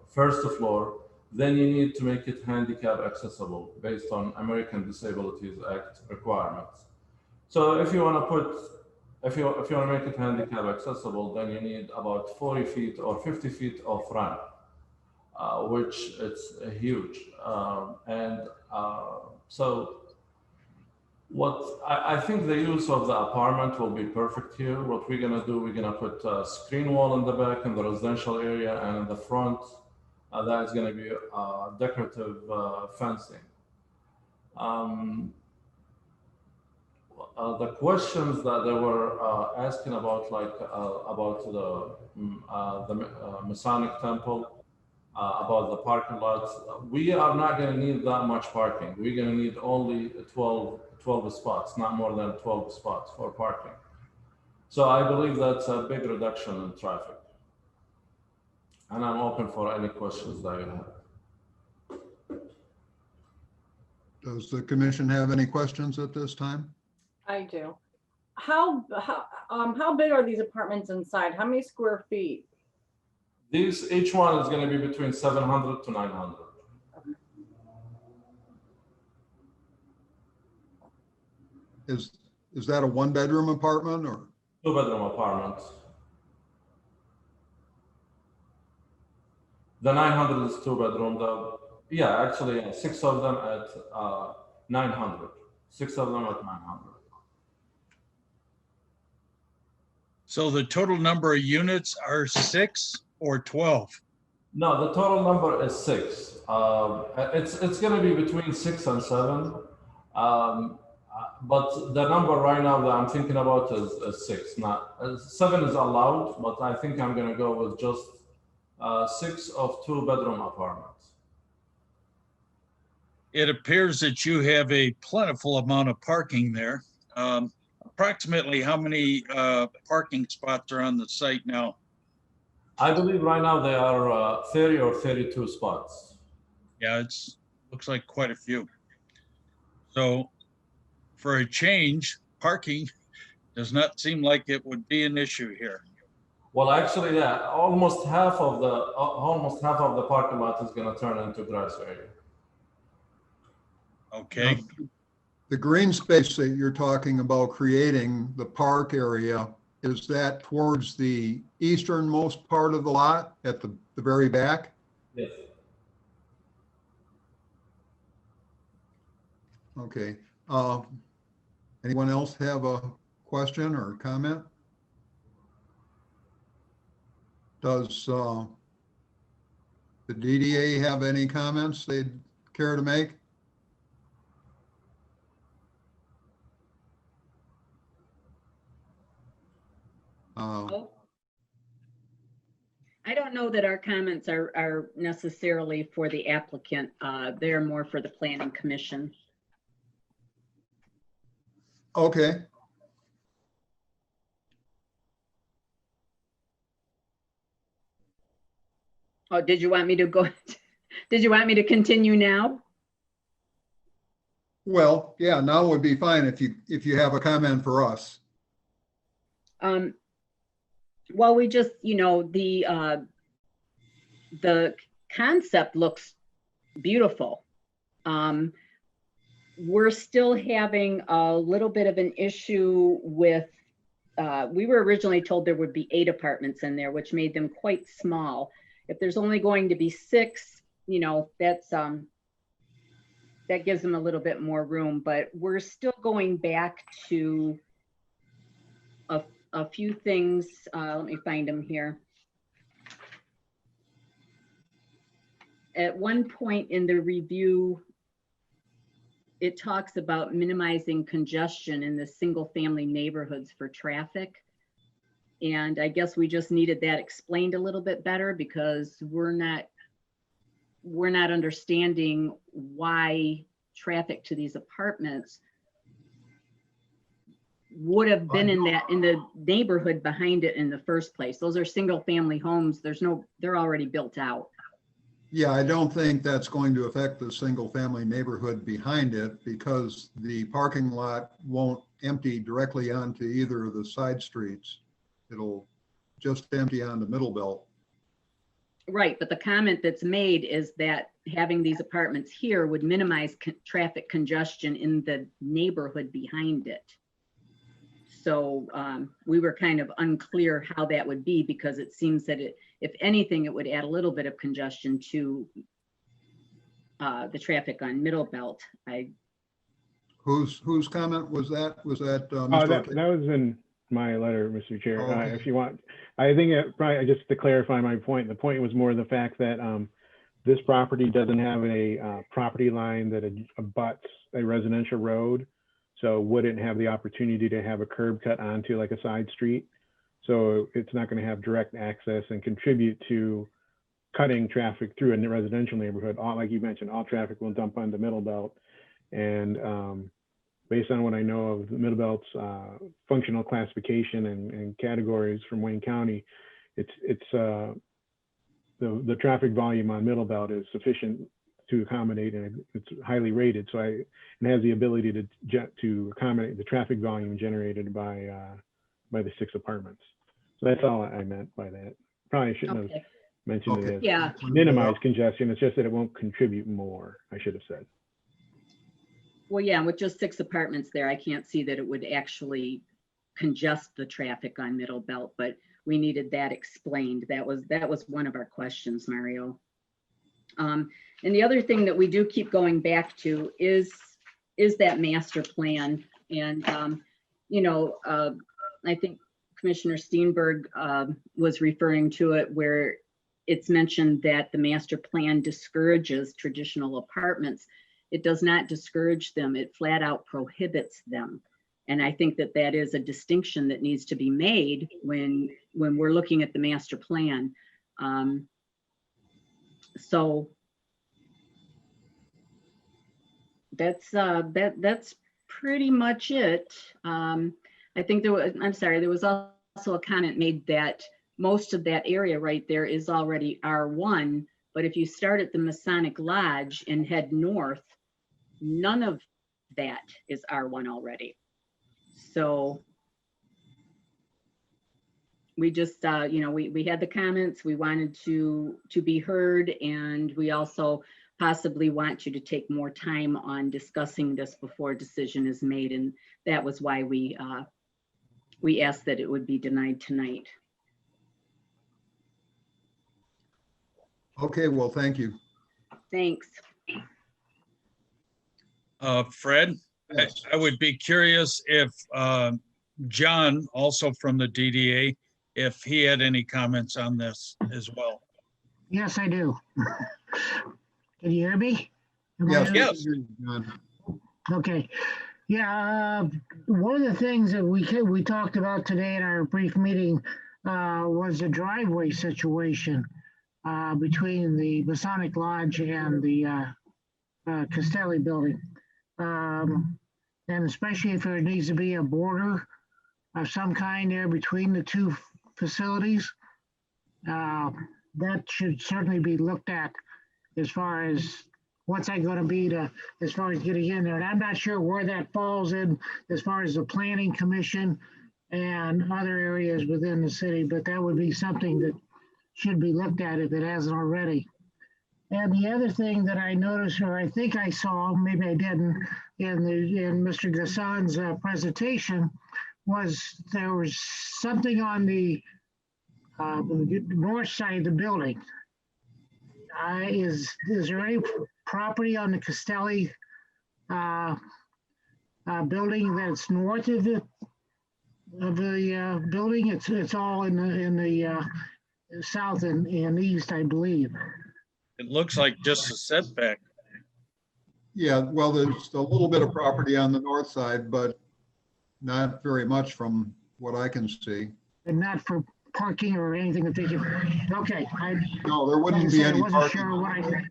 [SPEAKER 10] first floor, then you need to make it handicap accessible based on American Disabilities Act requirements. So if you want to put, if you want to make it handicap accessible, then you need about 40 feet or 50 feet of ramp, which it's huge. So what I think the use of the apartment will be perfect here. What we're gonna do, we're gonna put a screen wall in the back in the residential area, and in the front, that is gonna be decorative fencing. The questions that they were asking about, like about the Masonic Temple, about the parking lots, we are not going to need that much parking. We're going to need only 12 spots, not more than 12 spots for parking. So I believe that's a big reduction in traffic. And I'm open for any questions that you have.
[SPEAKER 1] Does the commission have any questions at this time?
[SPEAKER 5] I do. How big are these apartments inside? How many square feet?
[SPEAKER 10] Each one is going to be between 700 to 900.
[SPEAKER 1] Is that a 1-bedroom apartment or?
[SPEAKER 10] 2-bedroom apartments. The 900 is 2-bedroom. Yeah, actually, 6 of them at 900. 6 of them at 900.
[SPEAKER 3] So the total number of units are 6 or 12?
[SPEAKER 10] No, the total number is 6. It's going to be between 6 and 7. But the number right now that I'm thinking about is 6. Not 7 is allowed, but I think I'm going to go with just 6 of 2-bedroom apartments.
[SPEAKER 3] It appears that you have a plentiful amount of parking there. Approximately how many parking spots are on the site now?
[SPEAKER 10] I believe right now they are 30 or 32 spots.
[SPEAKER 3] Yeah, looks like quite a few. So for a change, parking does not seem like it would be an issue here.
[SPEAKER 10] Well, actually, yeah, almost half of the parking lot is going to turn into grass area.
[SPEAKER 3] Okay.
[SPEAKER 1] Now, the green space that you're talking about creating, the park area, is that towards the easternmost part of the lot at the very back?
[SPEAKER 10] Yes.
[SPEAKER 1] Okay. Anyone else have a question or comment? Does the DDA have any comments they'd care to make?
[SPEAKER 11] I don't know that our comments are necessarily for the applicant. They're more for the planning commission.
[SPEAKER 1] Okay.
[SPEAKER 11] Oh, did you want me to go? Did you want me to continue now?
[SPEAKER 1] Well, yeah, now would be fine if you have a comment for us.
[SPEAKER 11] Well, we just, the concept looks beautiful. We're still having a little bit of an issue with, we were originally told there would be 8 apartments in there, which made them quite small. If there's only going to be 6, that's, that gives them a little bit more room, but we're still going back to a few things. Let me find them here. At one point in the review, it talks about minimizing congestion in the single-family neighborhoods for traffic. And I guess we just needed that explained a little bit better, because we're not understanding why traffic to these apartments would have been in the neighborhood behind it in the first place. Those are single family homes. They're already built out.
[SPEAKER 1] Yeah, I don't think that's going to affect the single-family neighborhood behind it because the parking lot won't empty directly onto either of the side streets. It'll just empty onto Middle Belt.
[SPEAKER 11] Right, but the comment that's made is that having these apartments here would minimize traffic congestion in the neighborhood behind it. So we were kind of unclear how that would be because it seems that if anything, it would add a little bit of congestion to the traffic on Middle Belt.
[SPEAKER 1] Whose comment was that? Was that
[SPEAKER 7] Oh,
[SPEAKER 1] Mr.
[SPEAKER 7] that
[SPEAKER 1] Ortega?
[SPEAKER 7] was in my letter, Mr. Chair.
[SPEAKER 1] Oh, okay.
[SPEAKER 7] If you want, I think it probably, just to clarify my point, the point was more the fact that this property doesn't have a property line that abuts a residential road. So wouldn't have the opportunity to have a curb cut onto like a side street. So it's not going to have direct access and contribute to cutting traffic through a residential neighborhood. All, like you mentioned, all traffic will dump onto Middle Belt. And based on what I know of the Middle Belt's functional classification and categories from Wayne County, the traffic volume on Middle Belt is sufficient to accommodate, and it's highly rated. So it has the ability to accommodate the traffic volume generated by the 6 apartments. So that's all I meant by that. Probably shouldn't have mentioned it as
[SPEAKER 11] Yeah.
[SPEAKER 7] minimize congestion. It's just that it won't contribute more, I should have said.
[SPEAKER 11] Well, yeah, with just 6 apartments there, I can't see that it would actually congest the traffic on Middle Belt, but we needed that explained. That was one of our questions, Mario. And the other thing that we do keep going back to is that master plan. And, I think Commissioner Steenberg was referring to it where it's mentioned that the master plan discourages traditional apartments. It does not discourage them. It flat out prohibits them. And I think that that is a distinction that needs to be made when we're looking at the master plan. So that's pretty much it. I think there was also a comment made that most of that area right there is already R1, but if you start at the Masonic Lodge and head north, none of that is R1 already. So we just, we had the comments, we wanted to be heard, and we also possibly want you to take more time on discussing this before a decision is made. And that was why we asked that it would be denied tonight.
[SPEAKER 1] Okay, well, thank you.
[SPEAKER 11] Thanks.
[SPEAKER 3] Fred,
[SPEAKER 1] Yes.
[SPEAKER 3] I would be curious if John, also from the DDA, if he had any comments on this as well.
[SPEAKER 9] Yes, I do. Can you hear me? Am I
[SPEAKER 1] Yes.
[SPEAKER 9] on?
[SPEAKER 3] Yes.
[SPEAKER 9] Okay. Yeah, one of the things that we talked about today in our brief meeting was the driveway situation between the Masonic Lodge and the Castelli building. And especially if there needs to be a border of some kind there between the 2 facilities, that should certainly be looked at as far as what's that going to be as far as getting in there. And I'm not sure where that falls in as far as the planning commission and other areas within the city, but that would be something that should be looked at if it hasn't already. And the other thing that I noticed, or I think I saw, maybe I didn't, in Mr. Gassan's presentation, was there was something on the north side of the building. Is there any property on the Castelli building that's north of the building? It's all in the south and east, I believe.
[SPEAKER 3] It looks like just a setback.
[SPEAKER 1] Yeah, well, there's a little bit of property on the north side, but not very much from what I can see.
[SPEAKER 9] And not for parking or anything that they can, okay.
[SPEAKER 1] No, there wouldn't
[SPEAKER 9] Like I
[SPEAKER 1] be
[SPEAKER 9] said, I
[SPEAKER 1] any
[SPEAKER 9] wasn't
[SPEAKER 1] parking.
[SPEAKER 9] sure what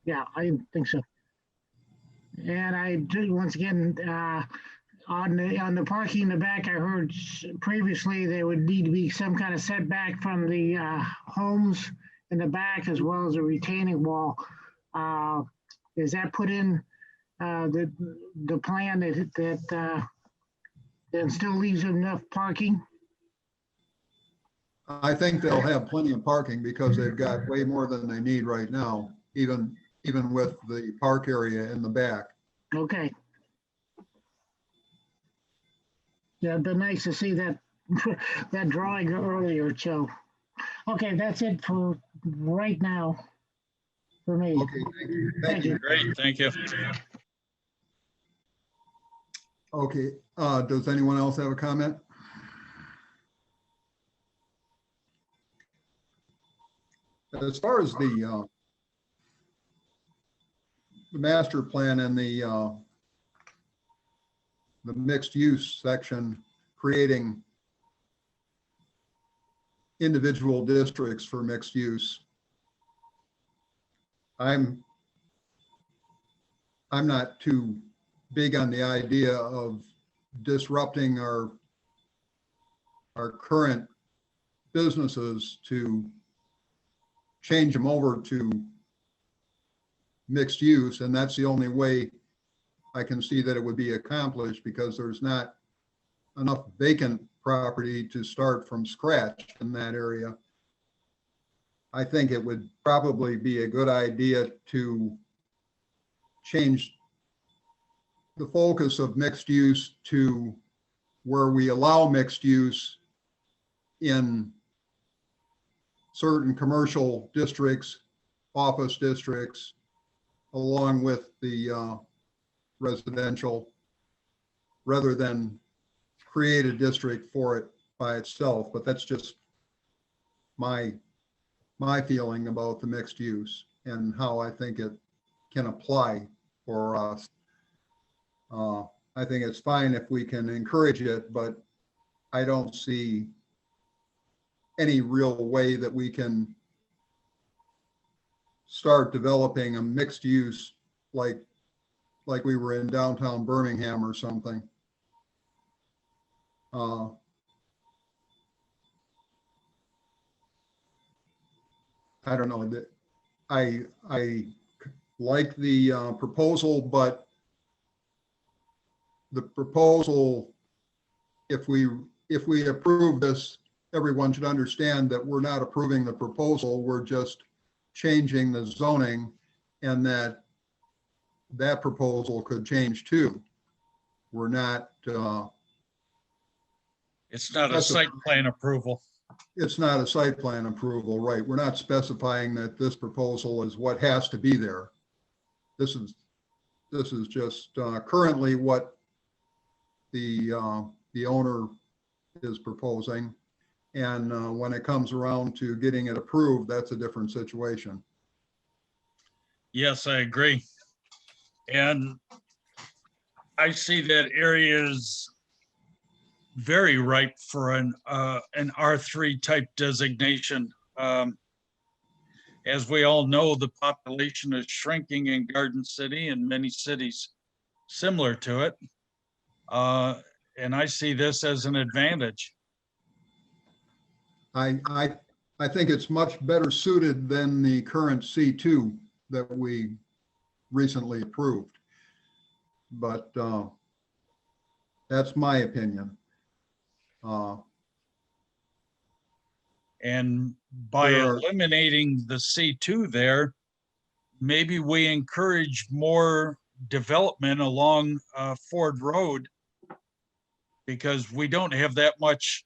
[SPEAKER 9] yeah, I didn't think so. And I did, once again, on the parking in the back, I heard previously there would need to be some kind of setback from the homes in the back as well as a retaining wall. Is that put in the plan that still leaves enough parking?
[SPEAKER 1] I think they'll have plenty of parking because they've got way more than they need right now, even with the park area in the back.
[SPEAKER 9] Okay. Yeah, it'd been nice to see that that drawing earlier, Joe. Okay, that's it for right now for me.
[SPEAKER 1] Okay, thank you.
[SPEAKER 9] Thank you.
[SPEAKER 3] Great, thank you.
[SPEAKER 1] Okay, does anyone else have a comment? As far as the master plan and the mixed use section, creating individual districts for mixed use, I'm not too big on the idea of disrupting our current businesses to change them over to mixed use. And that's the only way I can see that it would be accomplished, because there's not enough vacant property to start from scratch in that area. I think it would probably be a good idea to change the focus of mixed use to where we allow mixed use in certain commercial districts, office districts, along with the residential, rather than create a district for it by itself. But that's just my feeling about the mixed use and how I think it can apply for us. I think it's fine if we can encourage it, but I don't see any real way that we can start developing a mixed use like we were in downtown Birmingham or something. I don't know, that I like the proposal, but the proposal, if we approve this, everyone should understand that we're not approving the proposal, we're just changing the zoning, and that proposal could change too. We're not.
[SPEAKER 3] It's not a site plan approval.
[SPEAKER 1] It's not a site plan approval, right? We're not specifying that this proposal is what has to be there. This is just currently what the owner is proposing. And when it comes around to getting it approved, that's a different situation.
[SPEAKER 3] Yes, I agree. And I see that area is very ripe for an R3 type designation. As we all know, the population is shrinking in Garden City and many cities similar to it. And I see this as an advantage.
[SPEAKER 1] I think it's much better suited than the current C2 that we recently approved. But that's my opinion.
[SPEAKER 3] And by eliminating the C2 there, maybe we encourage more development along Ford Road, because we don't have that much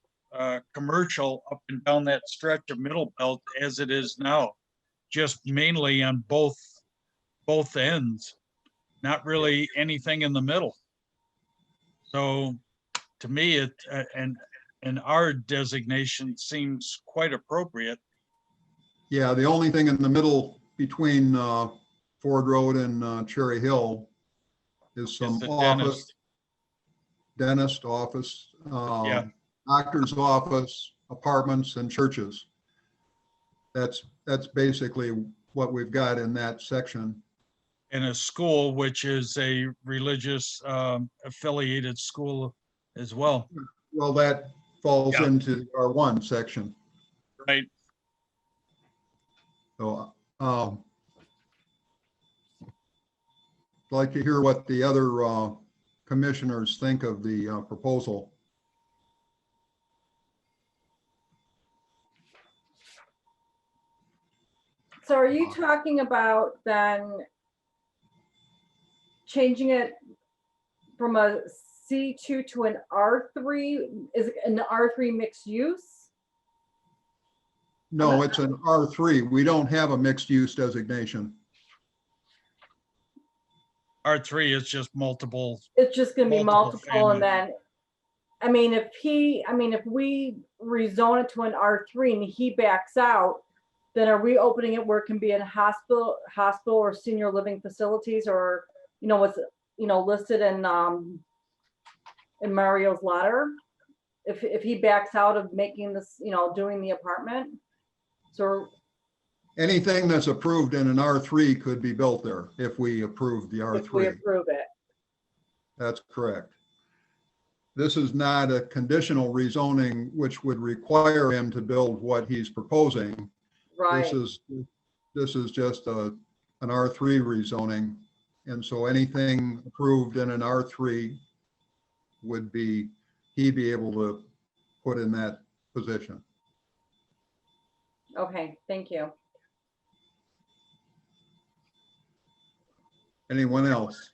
[SPEAKER 3] commercial up and down that stretch of Middle Belt as it is now, just mainly on both ends, not really anything in the middle. So to me, it and our designation seems quite appropriate.
[SPEAKER 1] Yeah, the only thing in the middle between Ford Road and Cherry Hill is some office, dentist office, doctor's office, apartments, and churches. That's basically what we've got in that section.
[SPEAKER 3] And a school, which is a religious affiliated school as well.
[SPEAKER 1] Well, that falls into our R1 section.
[SPEAKER 3] Right.
[SPEAKER 1] So, I'd like to hear what the other commissioners think of the proposal.
[SPEAKER 5] So are you talking about then changing it from a C2 to an R3? Is it an R3 mixed use?
[SPEAKER 1] No, it's an R3. We don't have a mixed use designation.
[SPEAKER 3] R3 is just multiple.
[SPEAKER 5] It's just gonna be
[SPEAKER 3] Multiple
[SPEAKER 5] multiple and
[SPEAKER 3] family.
[SPEAKER 5] then, if we rezone it to an R3 and he backs out, then are we opening it where it can be in hospital or senior living facilities or, what's, listed in Mario's letter? If he backs out of making this, doing the apartment? So
[SPEAKER 1] Anything that's approved in an R3 could be built there if we approve the
[SPEAKER 5] if we
[SPEAKER 1] R3.
[SPEAKER 5] approve it,
[SPEAKER 1] That's correct. This is not a conditional rezoning, which would require him to build what he's proposing.
[SPEAKER 5] right?
[SPEAKER 1] This is just an R3 rezoning. And so anything approved in an R3 would be, he'd be able to put in that position.
[SPEAKER 5] Okay, thank you.
[SPEAKER 1] Anyone else?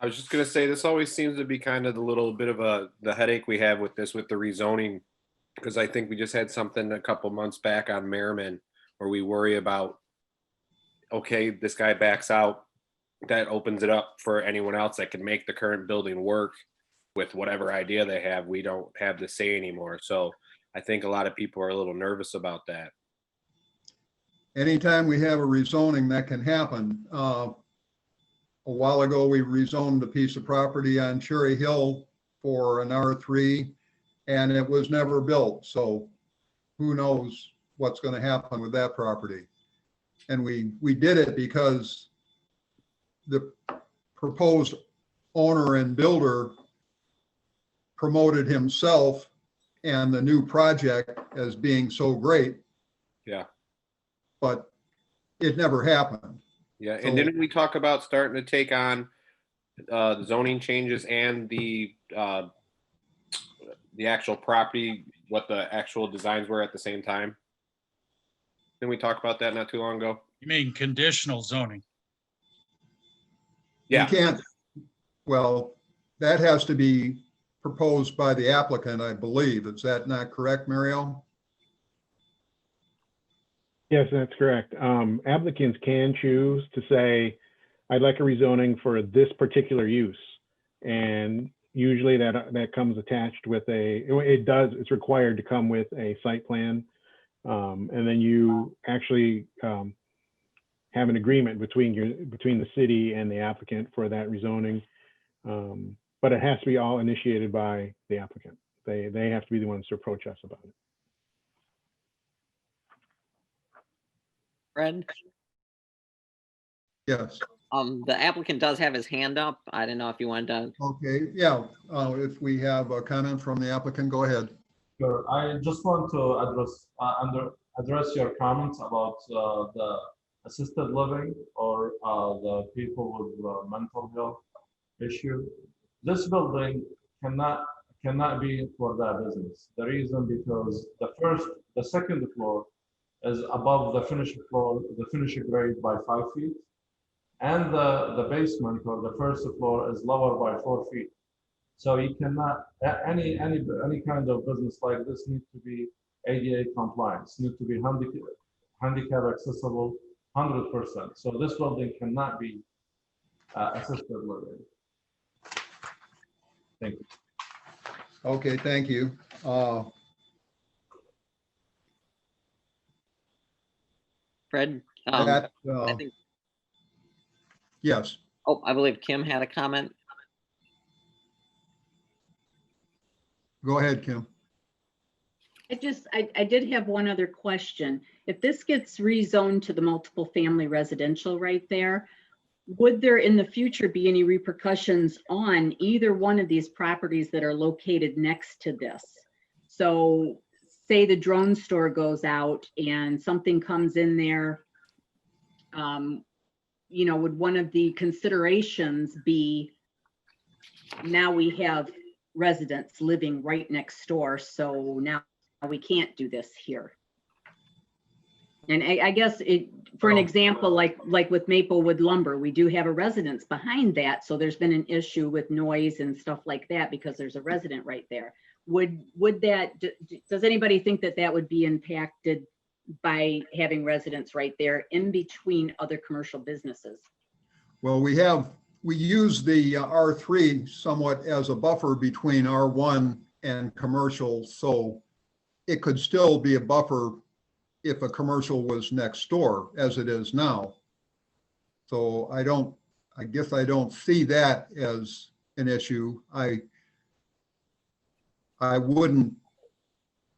[SPEAKER 4] I was just gonna say, this always seems to be kind of the little bit of the headache we have with this, with the rezoning. Because I think we just had something a couple months back on Merriman where we worry about, okay, this guy backs out, that opens it up for anyone else that can make the current building work with whatever idea they have. We don't have the say anymore. So I think a lot of people are a little nervous about that.
[SPEAKER 1] Anytime we have a rezoning, that can happen. A while ago, we rezoned a piece of property on Cherry Hill for an R3, and it was never built. So who knows what's going to happen with that property? And we did it because the proposed owner and builder promoted himself and the new project as being so great.
[SPEAKER 4] Yeah.
[SPEAKER 1] But it never happened.
[SPEAKER 4] Yeah. And
[SPEAKER 1] So-
[SPEAKER 4] didn't we talk about starting to take on the zoning changes and the actual property, what the actual designs were at the same time? Didn't we talk about that not too long ago?
[SPEAKER 3] You mean conditional zoning?
[SPEAKER 1] You
[SPEAKER 4] Yeah.
[SPEAKER 1] can't, well, that has to be proposed by the applicant, I believe. Is that not correct, Mario?
[SPEAKER 7] Yes, that's correct. Applicants can choose to say, I'd like a rezoning for this particular use. And usually that comes attached with it's required to come with a site plan. And then you actually have an agreement between the city and the applicant for that rezoning. But it has to be all initiated by the applicant. They have to be the ones to approach us about it.
[SPEAKER 2] Fred,
[SPEAKER 1] Yes.
[SPEAKER 2] the applicant does have his hand up. I didn't know if you wanted to.
[SPEAKER 1] Okay, yeah. If we have a comment from the applicant, go ahead.
[SPEAKER 10] Sure. I just want to address your comments about the assisted living or the people with mental health issue. This building cannot be for that business. The reason because the second floor is above the finished floor, the finished grade by 5 feet, and the basement or the first floor is lower by 4 feet. So you cannot, any kind of business like this needs to be ADA compliance, need to be handicap accessible 100%. So this building cannot be assisted living. Thank you.
[SPEAKER 1] Okay, thank you.
[SPEAKER 2] Fred,
[SPEAKER 1] That,
[SPEAKER 2] I think,
[SPEAKER 1] yes,
[SPEAKER 2] I believe Kim had a comment.
[SPEAKER 1] go ahead, Kim.
[SPEAKER 11] I did have one other question. If this gets rezoned to the multiple family residential right there, would there in the future be any repercussions on either one of these properties that are located next to this? So say the drone store goes out and something comes in there, you know, would one of the considerations be now we have residents living right next door, so now we can't do this here? And I guess for an example, like with Maplewood Lumber, we do have a residence behind that. So there's been an issue with noise and stuff like that because there's a resident right there. Would that, does anybody think that that would be impacted by having residents right there in between other commercial businesses?
[SPEAKER 1] Well, we use the R3 somewhat as a buffer between R1 and commercial, so it could still be a buffer if a commercial was next door, as it is now. So I guess I don't see that as an issue. I wouldn't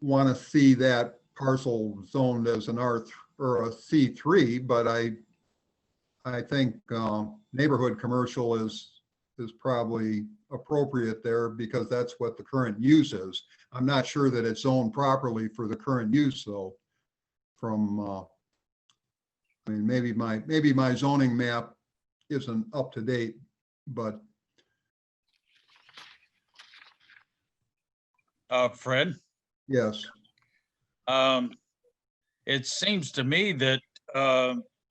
[SPEAKER 1] want to see that parcel zoned as an R or a C3, but I think neighborhood commercial is probably appropriate there because that's what the current use is. I'm not sure that it's zoned properly for the current use though. From, I mean, maybe my zoning map isn't up to date, but
[SPEAKER 3] Fred,
[SPEAKER 1] yes.
[SPEAKER 3] it seems to me that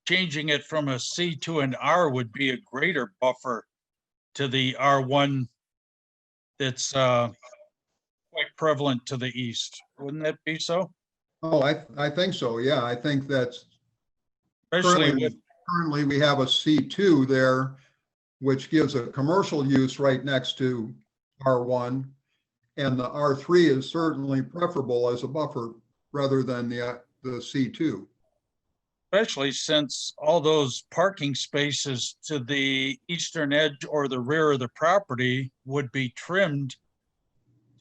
[SPEAKER 3] changing it from a C to an R would be a greater buffer to the R1 that's quite prevalent to the east. Wouldn't that be so?
[SPEAKER 1] Oh, I think so. Yeah, I think that's
[SPEAKER 3] Especially with,
[SPEAKER 1] currently we have a C2 there, which gives a commercial use right next to R1. And the R3 is certainly preferable as a buffer rather than the C2.
[SPEAKER 3] especially since all those parking spaces to the eastern edge or the rear of the property would be trimmed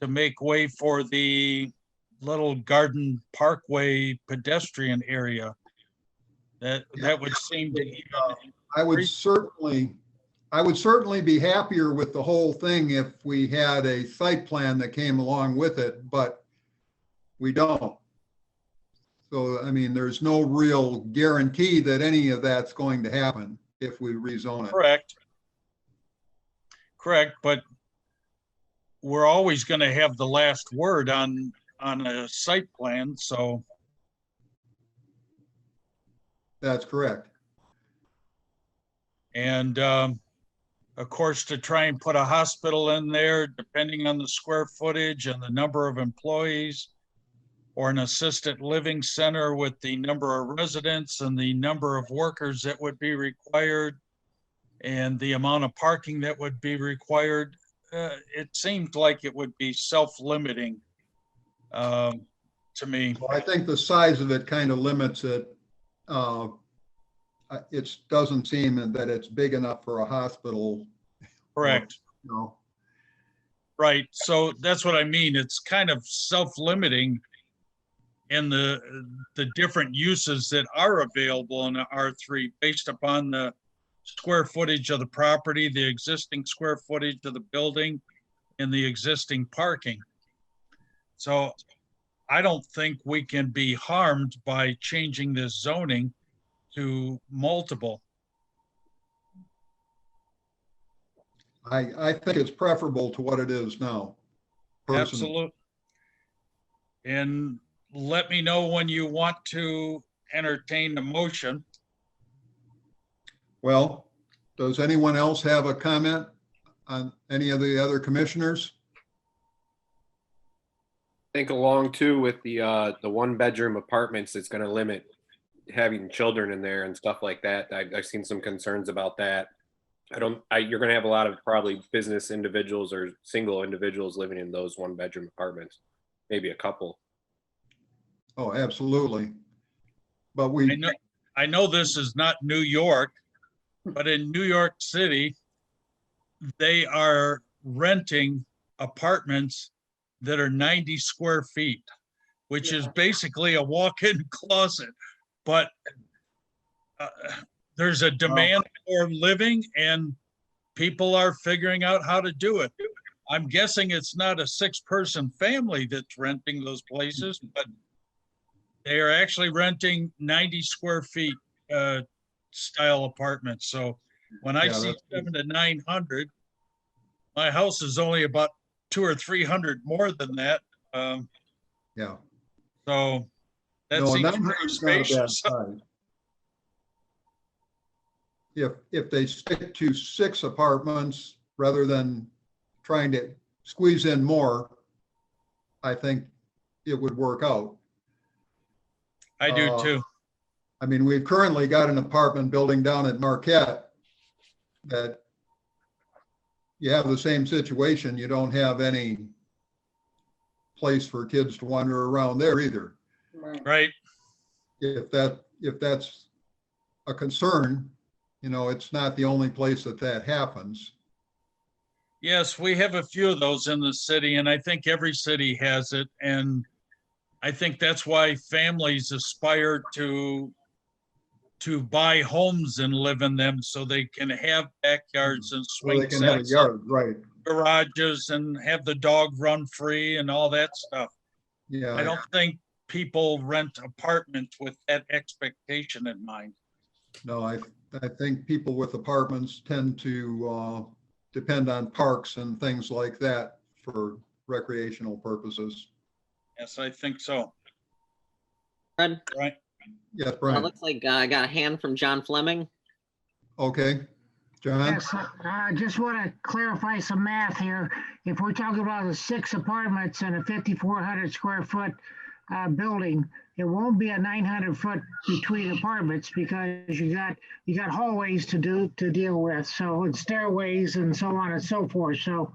[SPEAKER 3] to make way for the little garden parkway pedestrian area. That would seem to even
[SPEAKER 1] I would certainly be happier with the whole thing if we had a site plan that came along with it, but we don't. So, I mean, there's no real guarantee that any of that's going to happen if we rezone it.
[SPEAKER 3] Correct, but we're always going to have the last word on a site plan, so.
[SPEAKER 1] That's correct.
[SPEAKER 3] And of course, to try and put a hospital in there, depending on the square footage and the number of employees, or an assisted living center with the number of residents and the number of workers that would be required and the amount of parking that would be required, it seemed like it would be self-limiting to me.
[SPEAKER 1] Well, I think the size of it kind of limits it. It doesn't seem that it's big enough for a hospital.
[SPEAKER 3] Correct.
[SPEAKER 1] No.
[SPEAKER 3] Right. So that's what I mean. It's kind of self-limiting in the different uses that are available in the R3 based upon the square footage of the property, the existing square footage of the building, and the existing parking. So I don't think we can be harmed by changing this zoning to multiple.
[SPEAKER 1] I think it's preferable to what it is now. Personally.
[SPEAKER 3] Absolutely. And let me know when you want to entertain the motion.
[SPEAKER 1] Well, does anyone else have a comment on any of the other commissioners?
[SPEAKER 4] Think along too with the one bedroom apartments, it's gonna limit having children in there and stuff like that. I've seen some concerns about that. You're gonna have a lot of probably business individuals or single individuals living in those one bedroom apartments, maybe a couple.
[SPEAKER 1] Oh, absolutely. But
[SPEAKER 3] I know this is not New York, but in New York City, they are renting apartments that are 90 square feet, which is basically a walk-in closet. But there's a demand for living and people are figuring out how to do it. I'm guessing it's not a 6-person family that's renting those places, but they are actually renting 90 square feet style apartments. So when I
[SPEAKER 1] Yeah,
[SPEAKER 3] see
[SPEAKER 1] that's good.
[SPEAKER 3] 700 to 900, my house is only about 200 or 300 more than that.
[SPEAKER 1] Yeah.
[SPEAKER 3] So that
[SPEAKER 1] No,
[SPEAKER 3] seems
[SPEAKER 1] 900
[SPEAKER 3] pretty
[SPEAKER 1] is not a bad
[SPEAKER 3] spacious.
[SPEAKER 1] size. If they stick to 6 apartments rather than trying to squeeze in more, I think it would work out.
[SPEAKER 3] I do too.
[SPEAKER 1] I mean, we've currently got an apartment building down at Marquette that you have the same situation. You don't have any place for kids to wander around there either.
[SPEAKER 3] Right.
[SPEAKER 1] If that's a concern, you know, it's not the only place that happens.
[SPEAKER 3] Yes, we have a few of those in the city, and I think every city has it. And I think that's why families aspire to buy homes and live in them so they can have backyards and
[SPEAKER 1] So they
[SPEAKER 3] swing
[SPEAKER 1] can have a
[SPEAKER 3] sets,
[SPEAKER 1] yard, right?
[SPEAKER 3] garages, and have the dog run free and all that stuff. I
[SPEAKER 1] Yeah,
[SPEAKER 3] don't think people rent apartments with that expectation in mind.
[SPEAKER 1] no, I think people with apartments tend to depend on parks and things like that for recreational purposes.
[SPEAKER 3] Yes, I think so.
[SPEAKER 2] Fred,
[SPEAKER 3] Right.
[SPEAKER 1] Yes,
[SPEAKER 2] it
[SPEAKER 1] Brian.
[SPEAKER 2] looks like I got a hand from John Fleming.
[SPEAKER 1] Okay, John?
[SPEAKER 9] Yes, I just want to clarify some math here. If we're talking about the 6 apartments and a 5,400 square foot building, it won't be a 900 foot between apartments because you got hallways to deal with, so and stairways and so on and so forth. So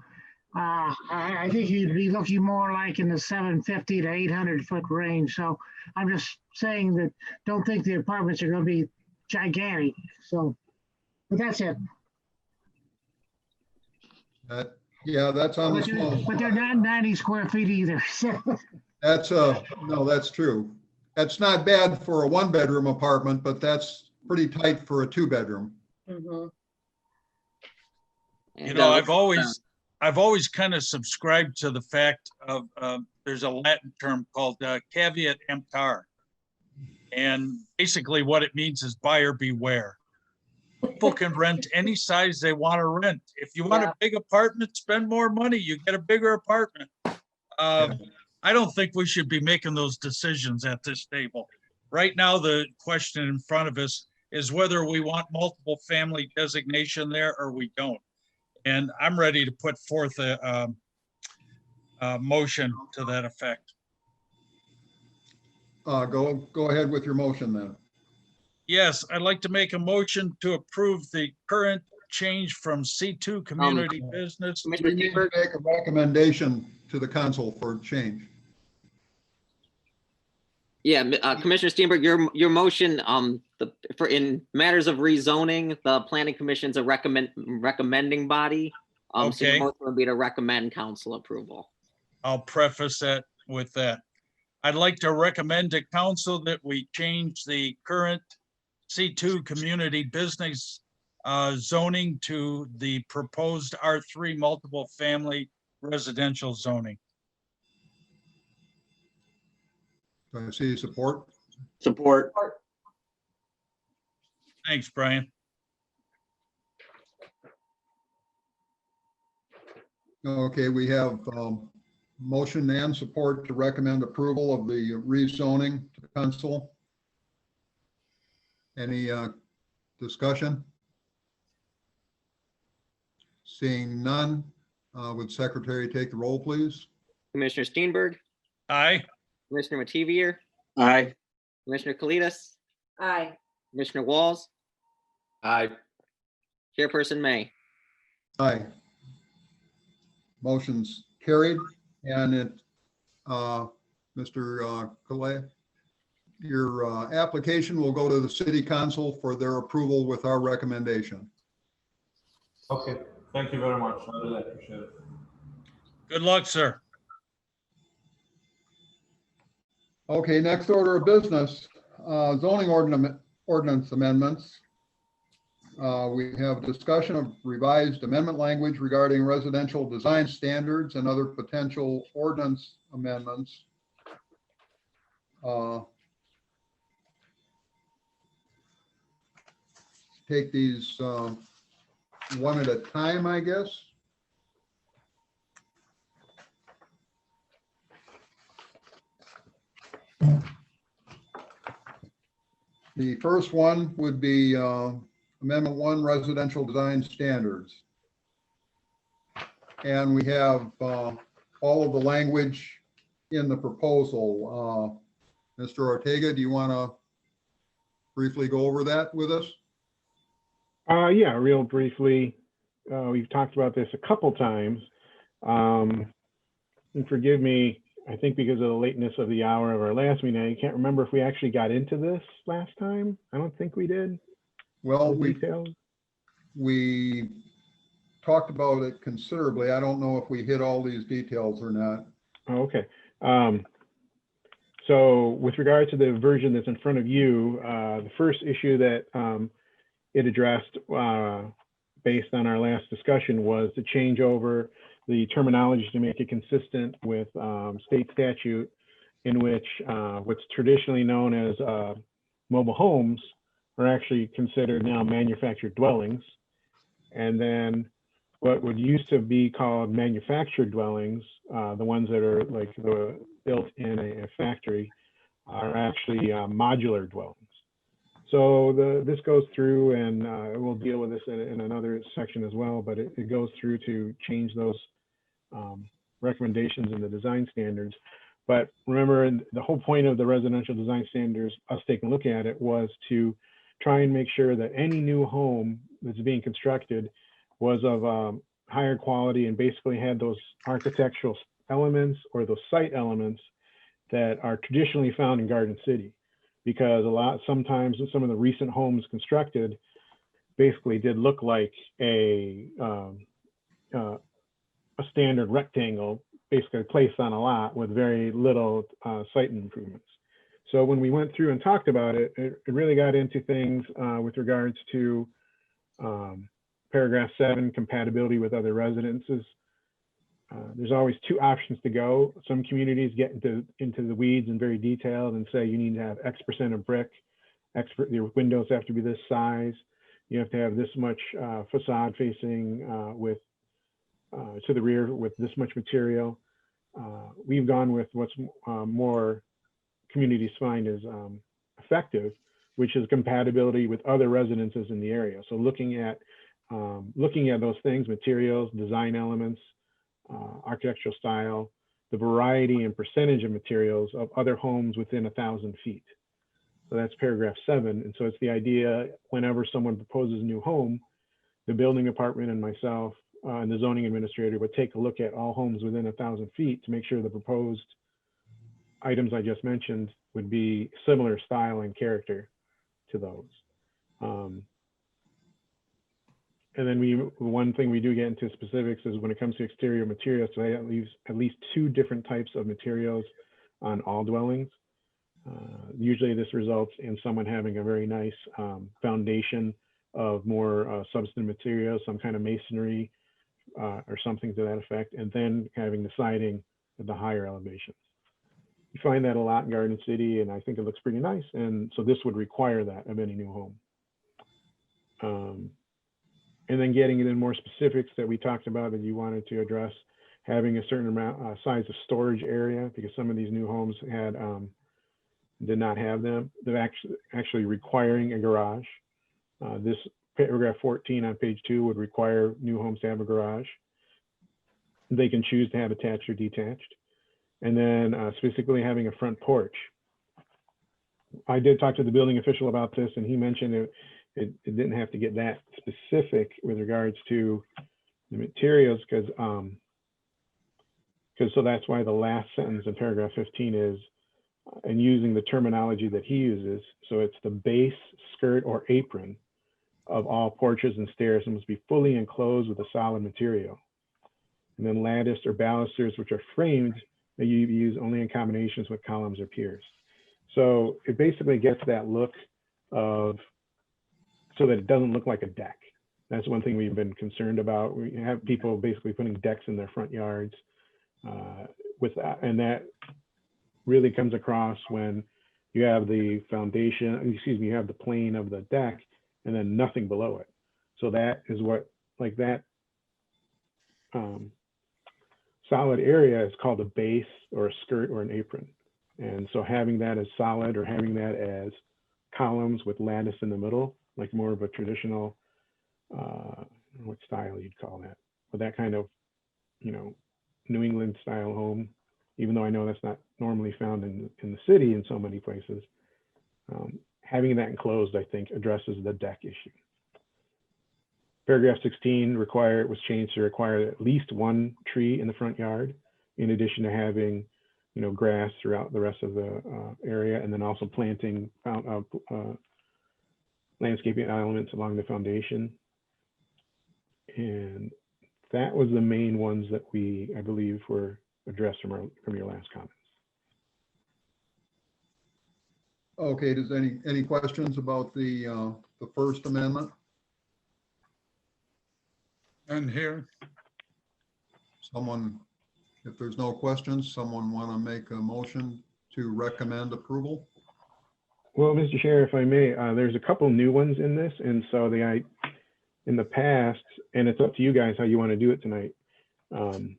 [SPEAKER 9] I think you'd be looking more like in the 750 to 800 foot range. So I'm just saying that don't think the apartments are going to be gigantic. So, but that's it.
[SPEAKER 1] Yeah, that's on the
[SPEAKER 9] But
[SPEAKER 1] small.
[SPEAKER 9] but they're not 90 square feet either. So
[SPEAKER 1] No, that's true. That's not bad for a 1-bedroom apartment, but that's pretty tight for a 2-bedroom.
[SPEAKER 5] Mhm.
[SPEAKER 3] You know, I've always kind of subscribed to the fact of there's a Latin term called caveat emptor. And basically what it means is buyer beware. People can rent any size they want to rent. If you want a big apartment, spend more money, you get a bigger apartment. I don't think we should be making those decisions at this table. Right now, the question in front of us is whether we want multiple family designation there or we don't. And I'm ready to put forth a motion to that effect.
[SPEAKER 1] Go ahead with your motion then.
[SPEAKER 3] Yes, I'd like to make a motion to approve the current change from C2 community business.
[SPEAKER 2] Commissioner
[SPEAKER 1] We need to
[SPEAKER 2] Steenberg,
[SPEAKER 1] make a recommendation to the council for change.
[SPEAKER 2] yeah, Commissioner Steenberg, your motion, for in matters of rezoning, the planning commission's a recommending body. So your
[SPEAKER 3] Okay.
[SPEAKER 2] motion would be to recommend council approval.
[SPEAKER 3] I'll preface that with that. I'd like to recommend to council that we change the current C2 community business zoning to the proposed R3 multiple family residential zoning.
[SPEAKER 1] Do I see support?
[SPEAKER 2] Support.
[SPEAKER 3] Thanks, Brian.
[SPEAKER 1] Okay, we have motion and support to recommend approval of the rezoning to the council. Any discussion? Seeing none, would secretary take the roll, please?
[SPEAKER 2] Commissioner Steenberg,
[SPEAKER 3] Aye.
[SPEAKER 2] Commissioner Mativier,
[SPEAKER 4] Aye.
[SPEAKER 2] Commissioner Kalidas,
[SPEAKER 5] Aye.
[SPEAKER 2] Commissioner Walls,
[SPEAKER 4] Aye.
[SPEAKER 2] Chairperson May.
[SPEAKER 1] Aye. Motion's carried, and it, Mr. Calais, your application will go to the city council for their approval with our recommendation.
[SPEAKER 10] Okay, thank you very much. I really appreciate it.
[SPEAKER 3] Good luck, sir.
[SPEAKER 1] Okay, next order of business, zoning ordinance amendments. We have discussion of revised amendment language regarding residential design standards and other potential ordinance amendments. Take these one at a time, I guess. The first one would be Amendment 1, Residential Design Standards. And we have all of the language in the proposal. Mr. Ortega, do you want to briefly go over that with us?
[SPEAKER 7] Yeah, real briefly. We've talked about this a couple times. And forgive me, I think because of the lateness of the hour of our last meeting, I can't remember if we actually got into this last time. I don't think we did.
[SPEAKER 1] Well,
[SPEAKER 7] Details.
[SPEAKER 1] we talked about it considerably. I don't know if we hit all these details or not.
[SPEAKER 7] Oh, okay. So with regard to the version that's in front of you, the first issue that it addressed based on our last discussion was to change over the terminology to make it consistent with state statute, in which what's traditionally known as mobile homes are actually considered now manufactured dwellings. And then what would used to be called manufactured dwellings, the ones that are like built in a factory, are actually modular dwellings. So this goes through, and we'll deal with this in another section as well, but it goes through to change those recommendations in the design standards. But remember, the whole point of the residential design standards, us taking a look at it, was to try and make sure that any new home that's being constructed was of higher quality and basically had those architectural elements or those site elements that are traditionally found in Garden City. Because sometimes some of the recent homes constructed basically did look like a standard rectangle, basically placed on a lot with very little site improvements. So when we went through and talked about it, it really got into things with regards to paragraph 7, compatibility with other residences. There's always two options to go. Some communities get into the weeds and very detailed and say you need to have X% of brick, your windows have to be this size, you have to have this much facade facing with to the rear with this much material. We've gone with what's more communities find is effective, which is compatibility with other residences in the area. So looking at those things, materials, design elements, architectural style, the variety and percentage of materials of other homes within 1,000 feet. So that's paragraph 7. And so it's the idea whenever someone proposes a new home, the building department and myself and the zoning administrator would take a look at all homes within 1,000 feet to make sure the proposed items I just mentioned would be similar style and character to those. And then one thing we do get into specifics is when it comes to exterior materials, so I at least 2 different types of materials on all dwellings. Usually this results in someone having a very nice foundation of more substantive materials, some kind of masonry or something to that effect, and then having the siding at the higher elevations. You find that a lot in Garden City, and I think it looks pretty nice. And so this would require that of any new home. And then getting into more specifics that we talked about that you wanted to address, having a certain amount size of storage area, because some of these new homes did not have them. They're actually requiring a garage. This paragraph 14 on page 2 would require new homes to have a garage. They can choose to have attached or detached. And then specifically having a front porch. I did talk to the building official about this, and he mentioned it didn't have to get that specific with regards to the materials, because so that's why the last sentence in paragraph 15 is, and using the terminology that he uses, so it's the base, skirt, or apron of all porches and stairs and must be fully enclosed with a solid material. And then lattice or balusters, which are framed, may you use only in combinations with columns or piers. So it basically gets that look of so that it doesn't look like a deck. That's one thing we've been concerned about. We have people basically putting decks in their front yards with that, and that really comes across when you have the foundation, excuse me, you have the plane of the deck and then nothing below it. So that is what, like that solid area is called a base or a skirt or an apron. And so having that as solid, or having that as columns with lattice in the middle, like more of a traditional, what style you'd call that, but that kind of, you know, New England style home, even though I know that's not normally found in the city in so many places. Having that enclosed, I think, addresses the deck issue. Paragraph 16 was changed to require at least one tree in the front yard, in addition to having, you know, grass throughout the rest of the area, and then also planting landscaping elements along the foundation. And that was the main ones that I believe, were addressed from your last comments.
[SPEAKER 1] Okay, does any questions about the First Amendment?
[SPEAKER 3] And here,
[SPEAKER 1] Someone, if there's no questions, someone want to make a motion to recommend approval?
[SPEAKER 7] Well, Mr. Chair, if I may, there's a couple new ones in this, and so in the past, and it's up to you guys how you want to do it tonight. In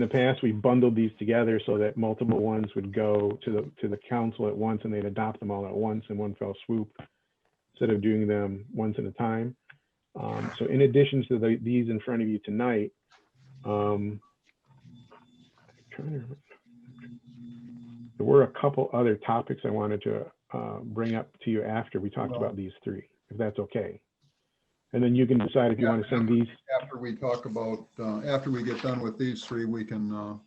[SPEAKER 7] the past, we bundled these together so that multiple ones would go to the council at once, and they'd adopt them all at once in one fell swoop, instead of doing them once at a time. So in addition to these in front of you tonight, there were a couple other topics I wanted to bring up to you after we talked about these three, if that's okay. And then you can decide if you want to send these.
[SPEAKER 1] After we talk about, after we get done with these three, we can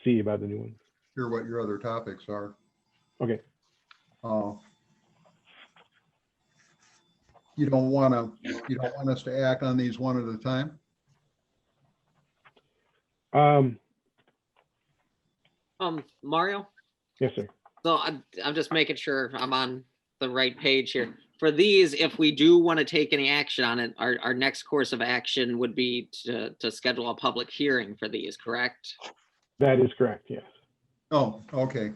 [SPEAKER 7] See about the new ones.
[SPEAKER 1] hear what your other topics are.
[SPEAKER 7] Okay.
[SPEAKER 1] You don't want us to act on these one at a time?
[SPEAKER 2] Mario?
[SPEAKER 7] Yes, sir.
[SPEAKER 2] So I'm just making sure I'm on the right page here. For these, if we do want to take any action on it, our next course of action would be to schedule a public hearing for these, correct?
[SPEAKER 7] That is correct, yes.
[SPEAKER 1] Oh, okay.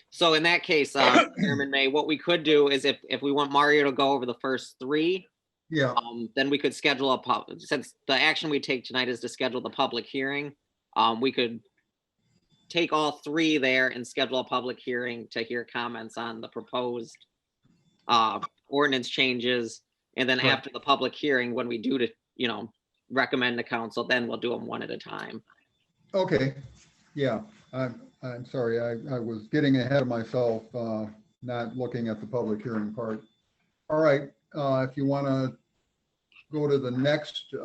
[SPEAKER 2] So in that case, Chairman May, what we could do is if we want Mario to go over the first three,
[SPEAKER 1] Yeah,
[SPEAKER 2] then we could schedule since the action we take tonight is to schedule the public hearing, we could take all three there and schedule a public hearing to hear comments on the proposed ordinance changes. And then after the public hearing, when we do recommend to council, then we'll do them one at a time.
[SPEAKER 1] okay. Yeah, I'm sorry. I was getting ahead of myself, not looking at the public hearing part. All right, if you want to go to the next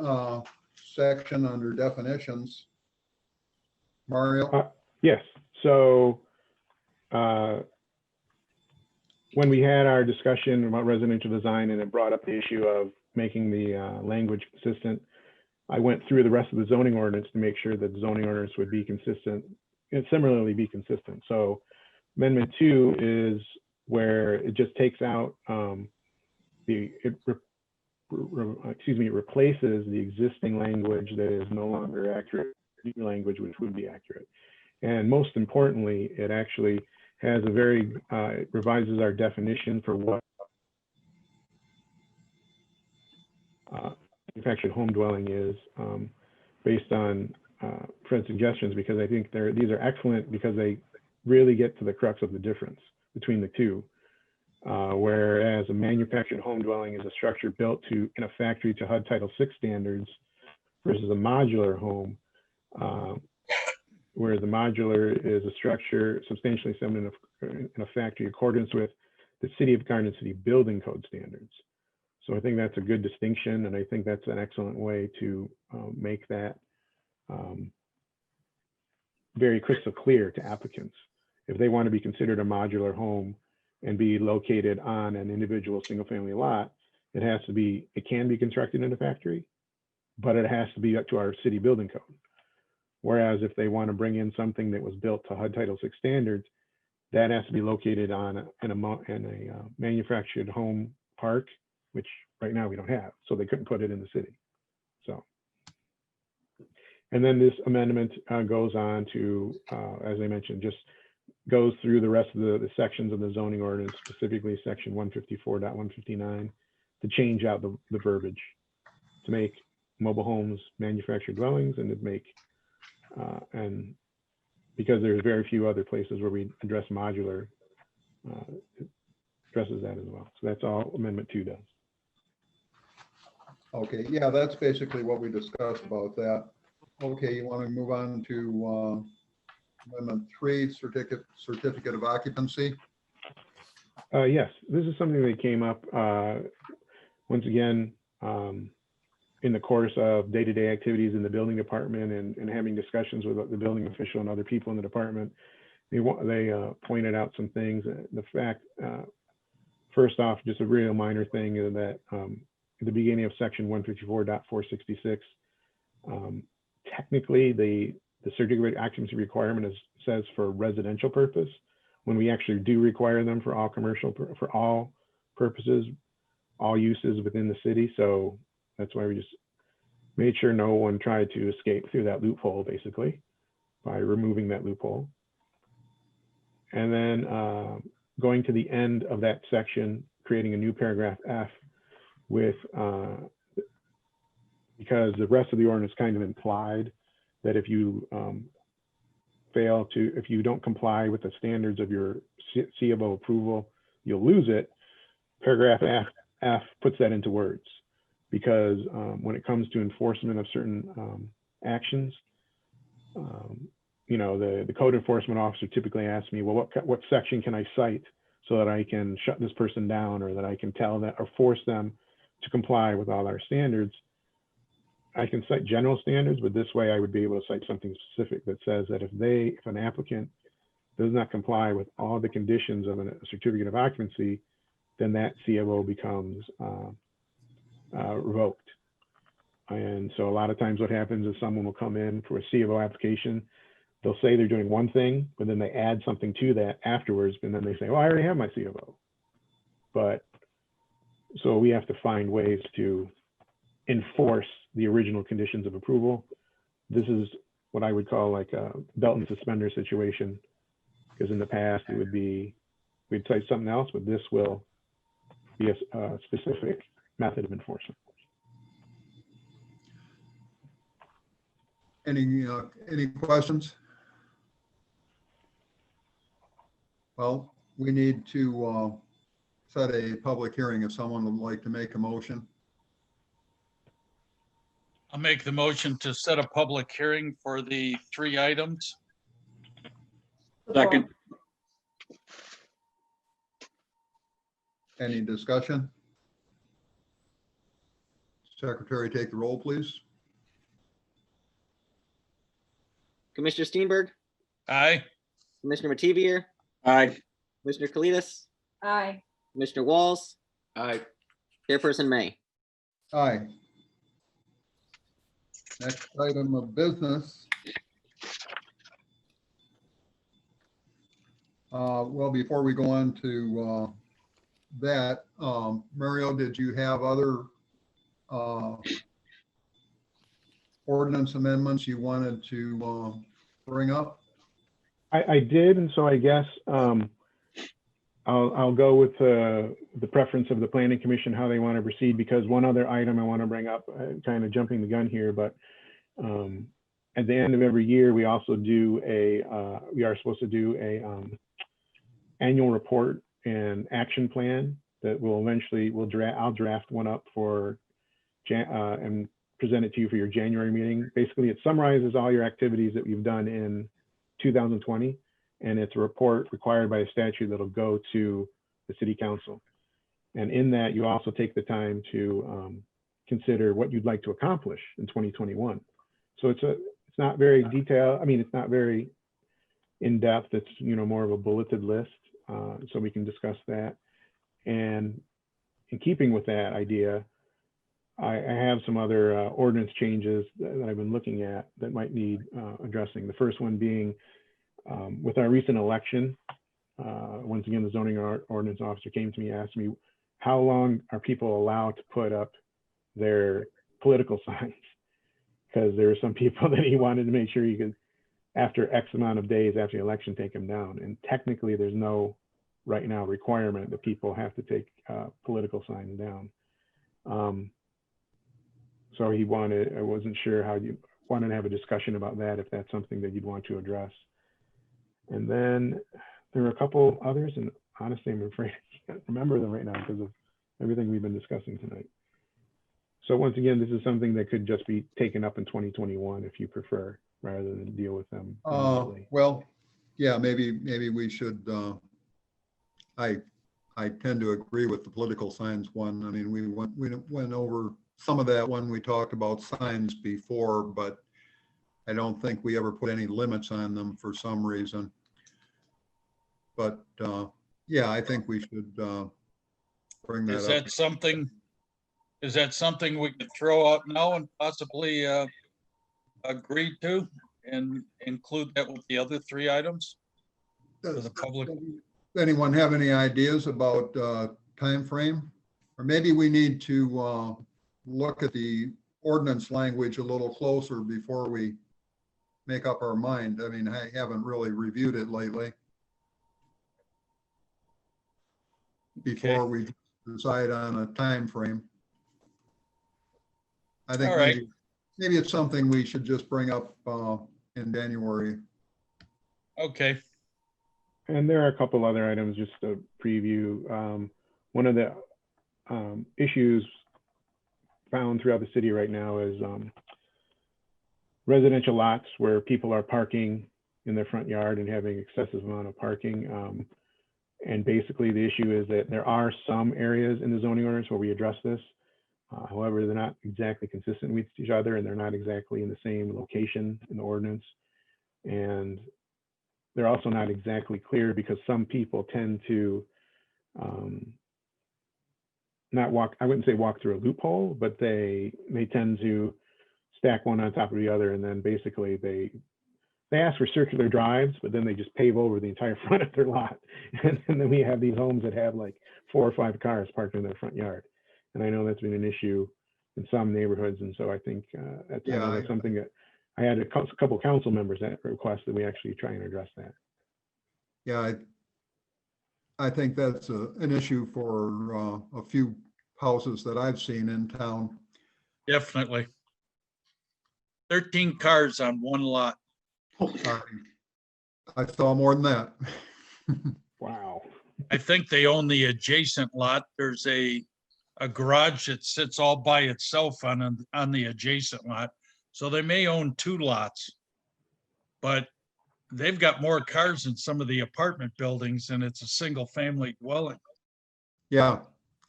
[SPEAKER 1] section under definitions. Mario?
[SPEAKER 7] Yes. So when we had our discussion about residential design and it brought up the issue of making the language consistent, I went through the rest of the zoning ordinance to make sure that the zoning ordinance would be consistent and similarly be consistent. So Amendment 2 is where it just takes out it replaces the existing language that is no longer accurate, new language which would be accurate. And most importantly, it actually has a very, it revises our definition for what manufactured home dwelling is, based on Fred's suggestions, because I think these are excellent because they really get to the crux of the difference between the two. Whereas a manufactured home dwelling is a structure built in a factory to HUD Title VI standards versus a modular home, whereas a modular is a structure substantially similar in a factory in accordance with the City of Garden City Building Code standards. So I think that's a good distinction, and I think that's an excellent way to make that very crystal clear to applicants. If they want to be considered a modular home and be located on an individual single-family lot, it can be constructed in a factory, but it has to be up to our city building code. Whereas if they want to bring in something that was built to HUD Title VI standards, that has to be located in a manufactured home park, which right now we don't have, so they couldn't put it in the city. So, and then this amendment goes on to, as I mentioned, just goes through the rest of the sections of the zoning ordinance, specifically section 154.159, to change out the verbiage, to make mobile homes manufactured dwellings, and to make, and because there's very few other places where we address modular, it addresses that as well. So that's all Amendment 2 does.
[SPEAKER 1] Okay, yeah, that's basically what we discussed about that. Okay, you want to move on to Amendment 3, certificate of occupancy?
[SPEAKER 7] Yes, this is something that came up once again in the course of day-to-day activities in the building department and having discussions with the building official and other people in the department. They pointed out some things. The fact, first off, just a real minor thing is that at the beginning of section 154.466, technically the certificate of occupancy requirement says for residential purpose, when we actually do require them for all commercial, for all purposes, all uses within the city. So that's why we just made sure no one tried to escape through that loophole, basically, by removing that loophole. And then going to the end of that section, creating a new paragraph F with, because the rest of the ordinance kind of implied that if you if you don't comply with the standards of your C of O approval, you'll lose it. Paragraph F puts that into words, because when it comes to enforcement of certain actions, you know, the code enforcement officer typically asks me, well, what section can I cite so that I can shut this person down, or that I can tell that or force them to comply with all our standards. I can cite general standards, but this way I would be able to cite something specific that says that if an applicant does not comply with all the conditions of a certificate of occupancy, then that C of O becomes revoked. And so a lot of times what happens is someone will come in for a C of O application. They'll say they're doing one thing, but then they add something to that afterwards. And then they say, well, I already have my C of O. But so we have to find ways to enforce the original conditions of approval. This is what I would call like a belt and suspender situation, because in the past it would be, we'd cite something else, but this will be a specific method of enforcement.
[SPEAKER 1] Any questions? Well, we need to set a public hearing if someone would like to make a motion.
[SPEAKER 3] I'll make the motion to set a public hearing for the 3 items.
[SPEAKER 5] Second.
[SPEAKER 1] Any discussion? Secretary, take the roll, please.
[SPEAKER 2] Commissioner Steenberg,
[SPEAKER 3] Aye.
[SPEAKER 2] Commissioner Mativier,
[SPEAKER 8] Aye.
[SPEAKER 2] Commissioner Kalidas,
[SPEAKER 5] Aye.
[SPEAKER 2] Commissioner Walls,
[SPEAKER 4] Aye.
[SPEAKER 2] Chairperson May.
[SPEAKER 1] Aye. Next item of business. Well, before we go on to that, Mario, did you have other ordinance amendments you wanted to bring up?
[SPEAKER 7] I did, and so I guess I'll go with the preference of the Planning Commission, how they want to proceed, because one other item I want to bring up, kind of jumping the gun here, but at the end of every year, we also do we are supposed to do a annual report and action plan that will eventually, I'll draft one up for and present it to you for your January meeting. Basically, it summarizes all your activities that you've done in 2020, and it's a report required by a statute that'll go to the city council. And in that, you also take the time to consider what you'd like to accomplish in 2021. So it's not very detailed. I mean, it's not very in-depth. It's, you know, more of a bulleted list, so we can discuss that. And in keeping with that idea, I have some other ordinance changes that I've been looking at that might need addressing. The first one being with our recent election, once again, the zoning ordinance officer came to me, asked me, how long are people allowed to put up their political signs? Because there were some people that he wanted to make sure he could, after X amount of days after the election, take them down. And technically, there's no right now requirement that people have to take political signs down. So he wanted, I wasn't sure how you wanted to have a discussion about that, if that's something that you'd want to address. And then there were a couple others, and honestly, I'm afraid I can't remember them right now because of everything we've been discussing tonight. So once again, this is something that could just be taken up in 2021 if you prefer, rather than deal with them immediately.
[SPEAKER 1] Well, yeah, maybe we should, I tend to agree with the political signs one. I mean, we went over some of that when we talked about signs before, but I don't think we ever put any limits on them for some reason. But yeah, I think we should bring that up.
[SPEAKER 3] Is that something we could throw out now and possibly agree to and include that with the other 3 items for the public?
[SPEAKER 1] Does anyone have any ideas about time frame? Or maybe we need to look at the ordinance language a little closer before we make up our mind. I mean, I haven't really reviewed it lately. Before we decide on a time frame. I think maybe it's something we should just bring up in January.
[SPEAKER 3] Okay.
[SPEAKER 7] And there are a couple other items just to preview. One of the issues found throughout the city right now is residential lots where people are parking in their front yard and having excessive amount of parking. And basically the issue is that there are some areas in the zoning ordinance where we address this. However, they're not exactly consistent with each other, and they're not exactly in the same location in the ordinance. And they're also not exactly clear because some people tend to not walk, I wouldn't say walk through a loophole, but they tend to stack one on top of the other, and then basically they ask for circular drives, but then they just pave over the entire front of their lot. And then we have these homes that have like 4 or 5 cars parked in their front yard. And I know that's been an issue in some neighborhoods. And so I think that's something that I had a couple council members that request that we actually try and address that.
[SPEAKER 1] Yeah, I think that's an issue for a few houses that I've seen in town.
[SPEAKER 3] Definitely. 13 cars on one lot.
[SPEAKER 1] I saw more than that.
[SPEAKER 7] Wow.
[SPEAKER 3] I think they own the adjacent lot. There's a garage that sits all by itself on the adjacent lot. So they may own 2 lots, but they've got more cars in some of the apartment buildings, and it's a single family dwelling.
[SPEAKER 1] Yeah,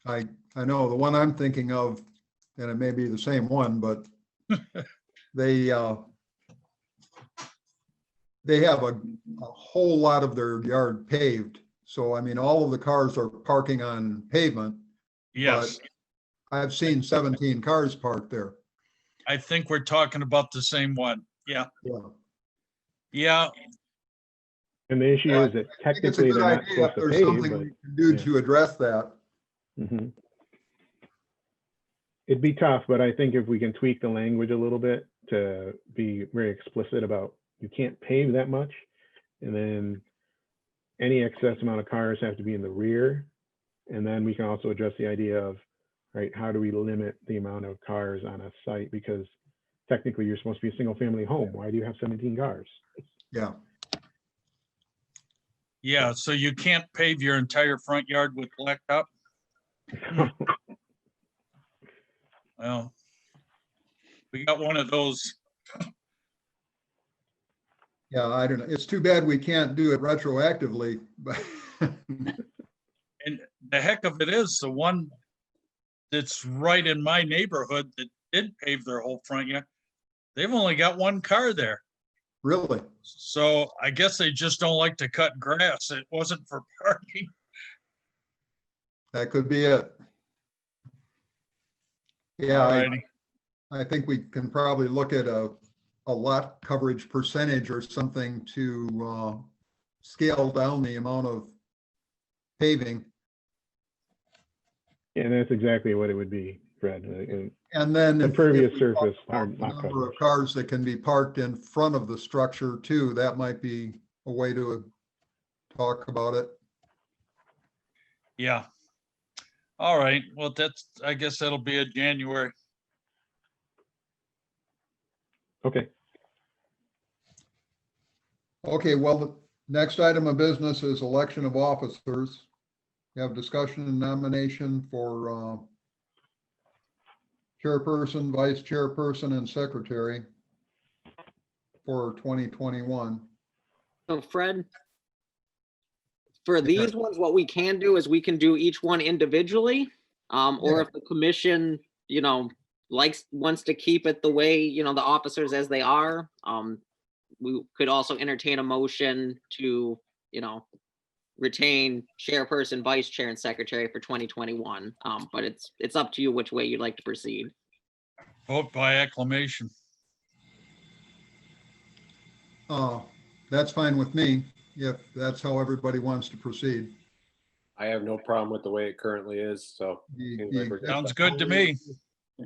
[SPEAKER 1] I know the one I'm thinking of, and it may be the same one, but they have a whole lot of their yard paved. So, I mean, all of the cars are parking on pavement.
[SPEAKER 3] Yes.
[SPEAKER 1] I've seen 17 cars parked there.
[SPEAKER 3] I think we're talking about the same one. Yeah.
[SPEAKER 1] Yeah.
[SPEAKER 3] Yeah.
[SPEAKER 7] And the issue is that technically they're not supposed to
[SPEAKER 1] there's
[SPEAKER 7] pay,
[SPEAKER 1] something
[SPEAKER 7] but
[SPEAKER 1] we can do to address that.
[SPEAKER 7] It'd be tough, but I think if we can tweak the language a little bit to be very explicit about you can't pave that much, and then any excess amount of cars have to be in the rear. And then we can also address the idea of, right, how do we limit the amount of cars on a site? Because technically you're supposed to be a single family home. Why do you have 17 cars?
[SPEAKER 1] Yeah.
[SPEAKER 3] Yeah. So you can't pave your entire front yard with blacktop? Well, we got one of those.
[SPEAKER 1] Yeah, I don't know. It's too bad we can't do it retroactively, but
[SPEAKER 3] And the heck of it is, the one that's right in my neighborhood that did pave their whole front yard, they've only got 1 car there.
[SPEAKER 1] really,
[SPEAKER 3] So I guess they just don't like to cut grass. It wasn't for parking.
[SPEAKER 1] that could be it. Yeah,
[SPEAKER 3] Alrighty.
[SPEAKER 1] I think we can probably look at a lot coverage percentage or something to scale down the amount of paving.
[SPEAKER 7] And that's exactly what it would be, Fred.
[SPEAKER 1] And then if
[SPEAKER 7] Impervious
[SPEAKER 1] we talk
[SPEAKER 7] surface,
[SPEAKER 1] about
[SPEAKER 7] hard
[SPEAKER 1] the
[SPEAKER 7] lot
[SPEAKER 1] number
[SPEAKER 7] coverage.
[SPEAKER 1] of cars that can be parked in front of the structure too, that might be a way to talk about it.
[SPEAKER 3] Yeah. All right. Well, I guess that'll be a January.
[SPEAKER 7] Okay,
[SPEAKER 1] Okay, well, the next item of business is election of officers. We have discussion and nomination for chairperson, vice chairperson, and secretary for 2021.
[SPEAKER 2] So Fred, for these ones, what we can do is we can do each one individually. Or
[SPEAKER 1] Yeah.
[SPEAKER 2] if the commission, wants to keep it the way, the officers as they are, we could also entertain a motion to, retain chairperson, vice chair, and secretary for 2021. But it's up to you which way you'd like to proceed.
[SPEAKER 3] Vote by acclamation.
[SPEAKER 1] That's fine with me, if that's how everybody wants to proceed.
[SPEAKER 4] I have no problem with the way it currently is, so.
[SPEAKER 1] The-
[SPEAKER 4] seems like we're good.
[SPEAKER 3] Sounds good to me.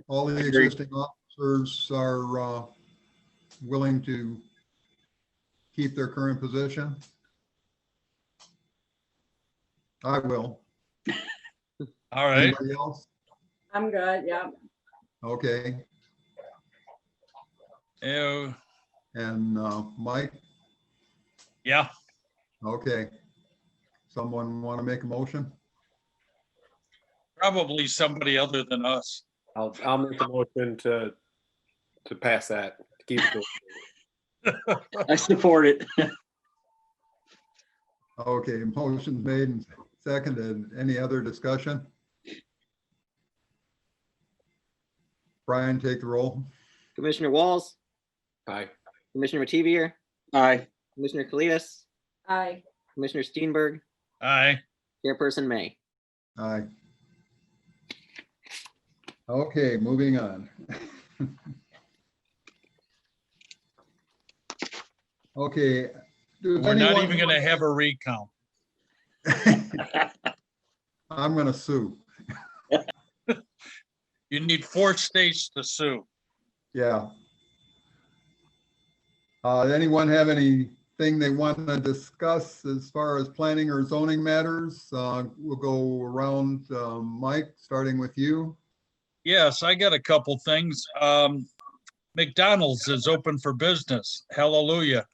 [SPEAKER 1] All the existing officers are willing to keep their current position. I will.
[SPEAKER 3] All right.
[SPEAKER 1] Anybody else?
[SPEAKER 5] I'm good, yeah.
[SPEAKER 1] Okay,
[SPEAKER 3] Uh,
[SPEAKER 1] and Mike,
[SPEAKER 3] Yeah,
[SPEAKER 1] okay. Someone want to make a motion?
[SPEAKER 3] probably somebody other than us.
[SPEAKER 4] I'll make a motion to pass that, to keep it.
[SPEAKER 12] I support it.
[SPEAKER 1] Okay, motion made and seconded. Any other discussion? Brian, take the roll.
[SPEAKER 2] Commissioner Walls,
[SPEAKER 4] Aye.
[SPEAKER 2] Commissioner Mativier,
[SPEAKER 12] Aye.
[SPEAKER 2] Commissioner Kalidas,
[SPEAKER 5] Aye.
[SPEAKER 2] Commissioner Steenberg,
[SPEAKER 3] Aye.
[SPEAKER 2] Chairperson May.
[SPEAKER 1] Aye. Okay, moving on. Okay. does
[SPEAKER 3] We're not
[SPEAKER 1] anyone
[SPEAKER 3] even gonna have a recount.
[SPEAKER 1] I'm gonna sue.
[SPEAKER 3] You need 4 states to sue.
[SPEAKER 1] Yeah. Anyone have anything they want to discuss as far as planning or zoning matters? We'll go around, Mike, starting with you.
[SPEAKER 3] Yes, I got a couple things. McDonald's is open for business. Hallelujah.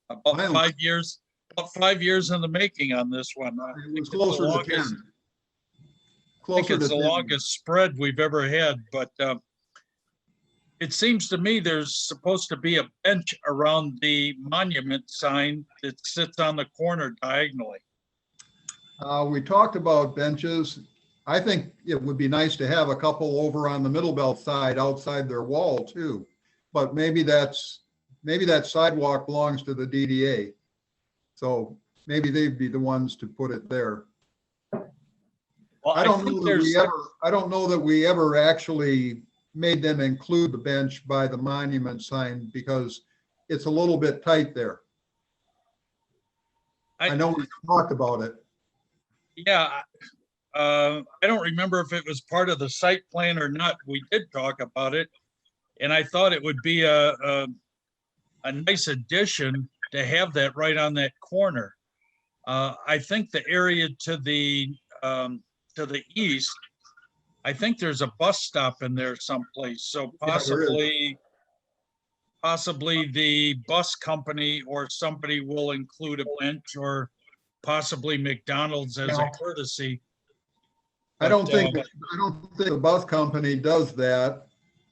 [SPEAKER 3] About
[SPEAKER 1] Finally.
[SPEAKER 3] 5 years in the making on this one. I
[SPEAKER 1] It was
[SPEAKER 3] think it's the
[SPEAKER 1] closer to
[SPEAKER 3] longest-
[SPEAKER 1] 10.
[SPEAKER 3] I think
[SPEAKER 1] Closer
[SPEAKER 3] it's
[SPEAKER 1] to
[SPEAKER 3] the
[SPEAKER 1] 10.
[SPEAKER 3] longest spread we've ever had, but it seems to me there's supposed to be a bench around the monument sign that sits on the corner diagonally.
[SPEAKER 1] We talked about benches. I think it would be nice to have a couple over on the Middle Belt side outside their wall too. But maybe that sidewalk belongs to the DDA. So maybe they'd be the ones to put it there.
[SPEAKER 3] Well,
[SPEAKER 1] I don't
[SPEAKER 3] think
[SPEAKER 1] know that we ever actually made them include the bench by the monument sign because it's a little bit tight there. I know we talked about it.
[SPEAKER 3] Yeah, I don't remember if it was part of the site plan or not. We did talk about it. And I thought it would be a nice addition to have that right on that corner. I think the area to the east, I think there's a bus stop in there someplace. So
[SPEAKER 1] Yeah, there is.
[SPEAKER 3] possibly the bus company or somebody will include a bench, or possibly McDonald's as a
[SPEAKER 1] Yeah.
[SPEAKER 3] courtesy.
[SPEAKER 1] I don't
[SPEAKER 3] But,
[SPEAKER 1] think the bus company does that.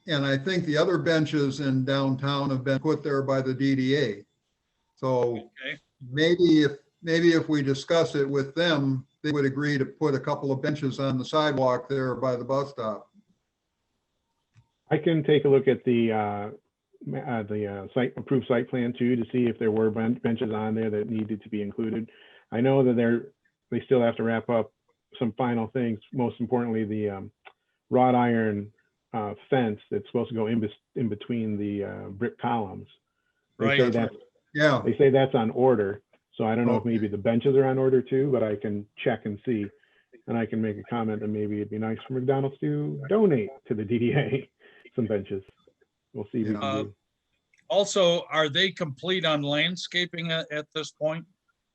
[SPEAKER 1] And I think the other benches in downtown have been put there by the DDA. So
[SPEAKER 3] Okay.
[SPEAKER 1] maybe if we discuss it with them, they would agree to put a couple of benches on the sidewalk there by the bus stop.
[SPEAKER 7] I can take a look at the approved site plan too, to see if there were benches on there that needed to be included. I know that they still have to wrap up some final things, most importantly, the wrought iron fence that's supposed to go in between the brick columns. They
[SPEAKER 3] Right.
[SPEAKER 7] say that
[SPEAKER 1] Yeah,
[SPEAKER 7] they say that's on order. So I don't know if
[SPEAKER 1] Okay.
[SPEAKER 7] maybe the benches are on order too, but I can check and see. And I can make a comment that maybe it'd be nice for McDonald's to donate to the DDA some benches. We'll see if we can do.
[SPEAKER 3] Also, are they complete on landscaping at this point?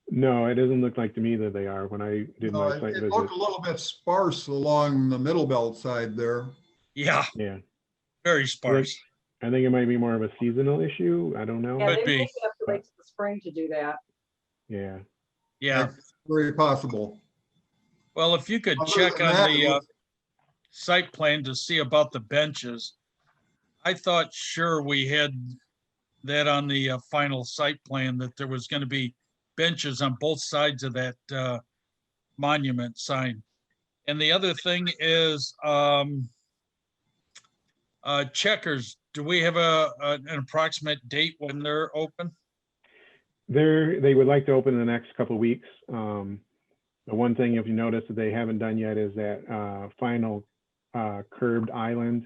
[SPEAKER 7] No, it doesn't look like to me that they are when I did
[SPEAKER 1] No,
[SPEAKER 7] my
[SPEAKER 1] it
[SPEAKER 7] site
[SPEAKER 1] it
[SPEAKER 7] visit.
[SPEAKER 1] looked a little bit sparse along the middle belt side there.
[SPEAKER 3] Yeah,
[SPEAKER 7] Yeah,
[SPEAKER 3] very sparse.
[SPEAKER 7] I think it might be more of a seasonal issue. I don't know.
[SPEAKER 5] Yeah,
[SPEAKER 3] Could
[SPEAKER 5] they
[SPEAKER 3] be.
[SPEAKER 5] may have to wait till the spring to do that.
[SPEAKER 7] Yeah,
[SPEAKER 3] Yeah.
[SPEAKER 1] That's very possible.
[SPEAKER 3] Well, if you could
[SPEAKER 1] Other
[SPEAKER 3] check
[SPEAKER 1] than
[SPEAKER 3] on
[SPEAKER 1] that, it
[SPEAKER 3] the
[SPEAKER 1] looks-
[SPEAKER 3] site plan to see about the benches. I thought sure we had that on the final site plan, that there was going to be benches on both sides of that monument sign. And the other thing is Checkers. Do we have an approximate date when they're open?
[SPEAKER 7] they would like to open in the next couple of weeks. The one thing, if you notice, that they haven't done yet is that final curbed island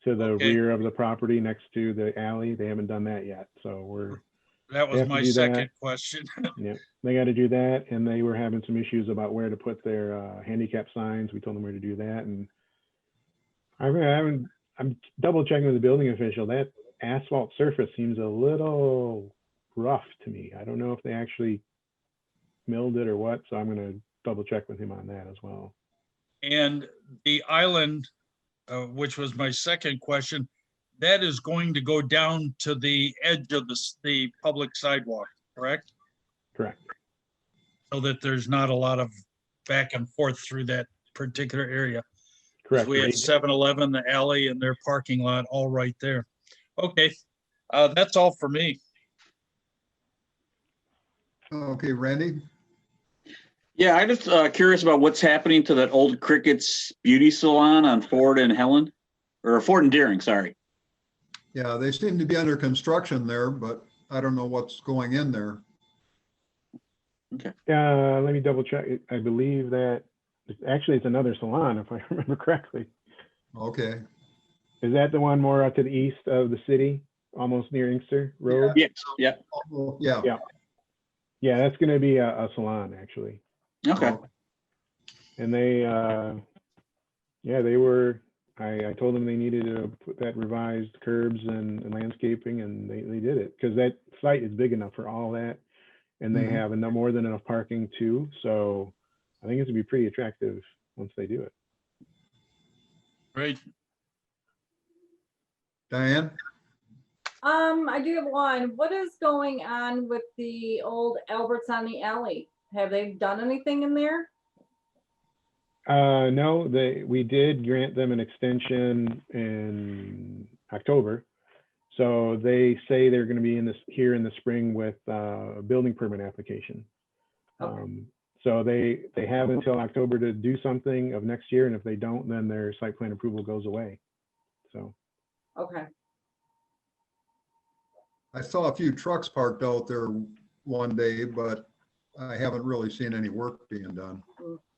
[SPEAKER 7] to the
[SPEAKER 3] Okay.
[SPEAKER 7] rear of the property next to the alley. They haven't done that yet. So we're,
[SPEAKER 3] That
[SPEAKER 7] They
[SPEAKER 3] was
[SPEAKER 7] have to
[SPEAKER 3] my
[SPEAKER 7] do that.
[SPEAKER 3] second question.
[SPEAKER 7] yeah, they got to do that. And they were having some issues about where to put their handicap signs. We told them where to do that. And I'm double checking with the building official. That asphalt surface seems a little rough to me. I don't know if they actually milled it or what. So I'm going to double check with him on that as well.
[SPEAKER 3] And the island, which was my second question, that is going to go down to the edge of the public sidewalk, correct?
[SPEAKER 7] Correct.
[SPEAKER 3] So that there's not a lot of back and forth through that particular area. 'Cause
[SPEAKER 7] Correct.
[SPEAKER 3] we had 7-Eleven, the alley, and their parking lot all right there. Okay, that's all for me.
[SPEAKER 1] Okay, Randy?
[SPEAKER 12] Yeah, I'm just curious about what's happening to that old Cricket's Beauty Salon on Ford and Helen, or Ford and Deering, sorry.
[SPEAKER 1] Yeah, they seem to be under construction there, but I don't know what's going in there.
[SPEAKER 7] Let me double check. I believe that actually it's another salon, if I remember correctly.
[SPEAKER 1] Okay,
[SPEAKER 7] Is that the one more out to the east of the city, almost near Inkster Road?
[SPEAKER 12] Yes, yeah,
[SPEAKER 1] oh, yeah.
[SPEAKER 7] Yeah. Yeah, that's going to be a salon actually.
[SPEAKER 12] okay.
[SPEAKER 7] And they, they were, I told them they needed to put that revised curbs and landscaping, and they did it because that site is big enough for all that. And they
[SPEAKER 1] Mhm.
[SPEAKER 7] have more than enough parking too. So I think it's gonna be pretty attractive once they do it.
[SPEAKER 3] Great.
[SPEAKER 1] Diane?
[SPEAKER 5] I do have one. What is going on with the old Alberts on the Alley? Have they done anything in there?
[SPEAKER 7] No, we did grant them an extension in October. So they say they're going to be here in the spring with a building permit application.
[SPEAKER 5] Okay.
[SPEAKER 7] So they have until October to do something of next year. And if they don't, then their site plan approval goes away. So,
[SPEAKER 5] Okay.
[SPEAKER 1] I saw a few trucks parked out there one day, but I haven't really seen any work being done.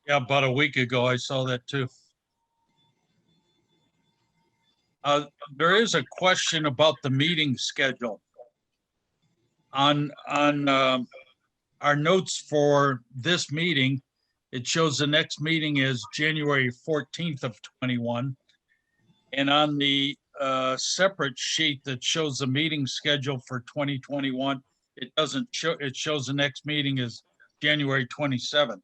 [SPEAKER 3] Yeah, about a week ago, I saw that too. There is a question about the meeting schedule. On our notes for this meeting, it shows the next meeting is January 14th of 21. And on the separate sheet that shows the meeting schedule for 2021, it doesn't show, it shows the next meeting is January 27th.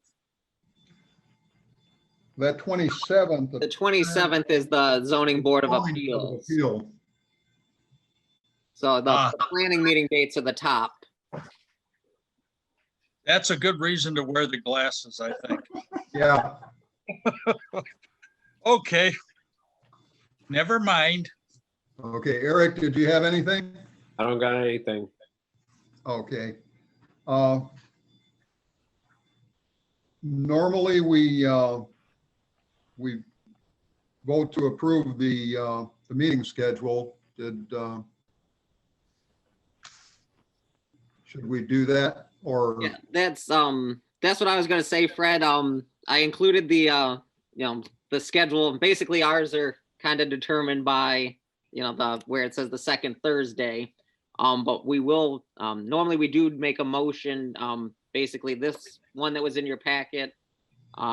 [SPEAKER 1] That 27th.
[SPEAKER 2] The 27th is the zoning board of
[SPEAKER 1] Zoning
[SPEAKER 2] appeals.
[SPEAKER 1] Appeal.
[SPEAKER 2] So the planning meeting dates are the top.
[SPEAKER 3] That's a good reason to wear the glasses, I think.
[SPEAKER 1] Yeah,
[SPEAKER 3] Okay. Never mind.
[SPEAKER 1] okay. Eric, did you have anything?
[SPEAKER 4] I don't got anything.
[SPEAKER 1] Okay. Normally, we vote to approve the meeting schedule. Should we do that or?
[SPEAKER 2] Yeah, that's what I was gonna say, Fred. I included the the schedule. Basically, ours are kind of determined by where it says the second Thursday. But we will normally we do make a motion basically this one that was in your packet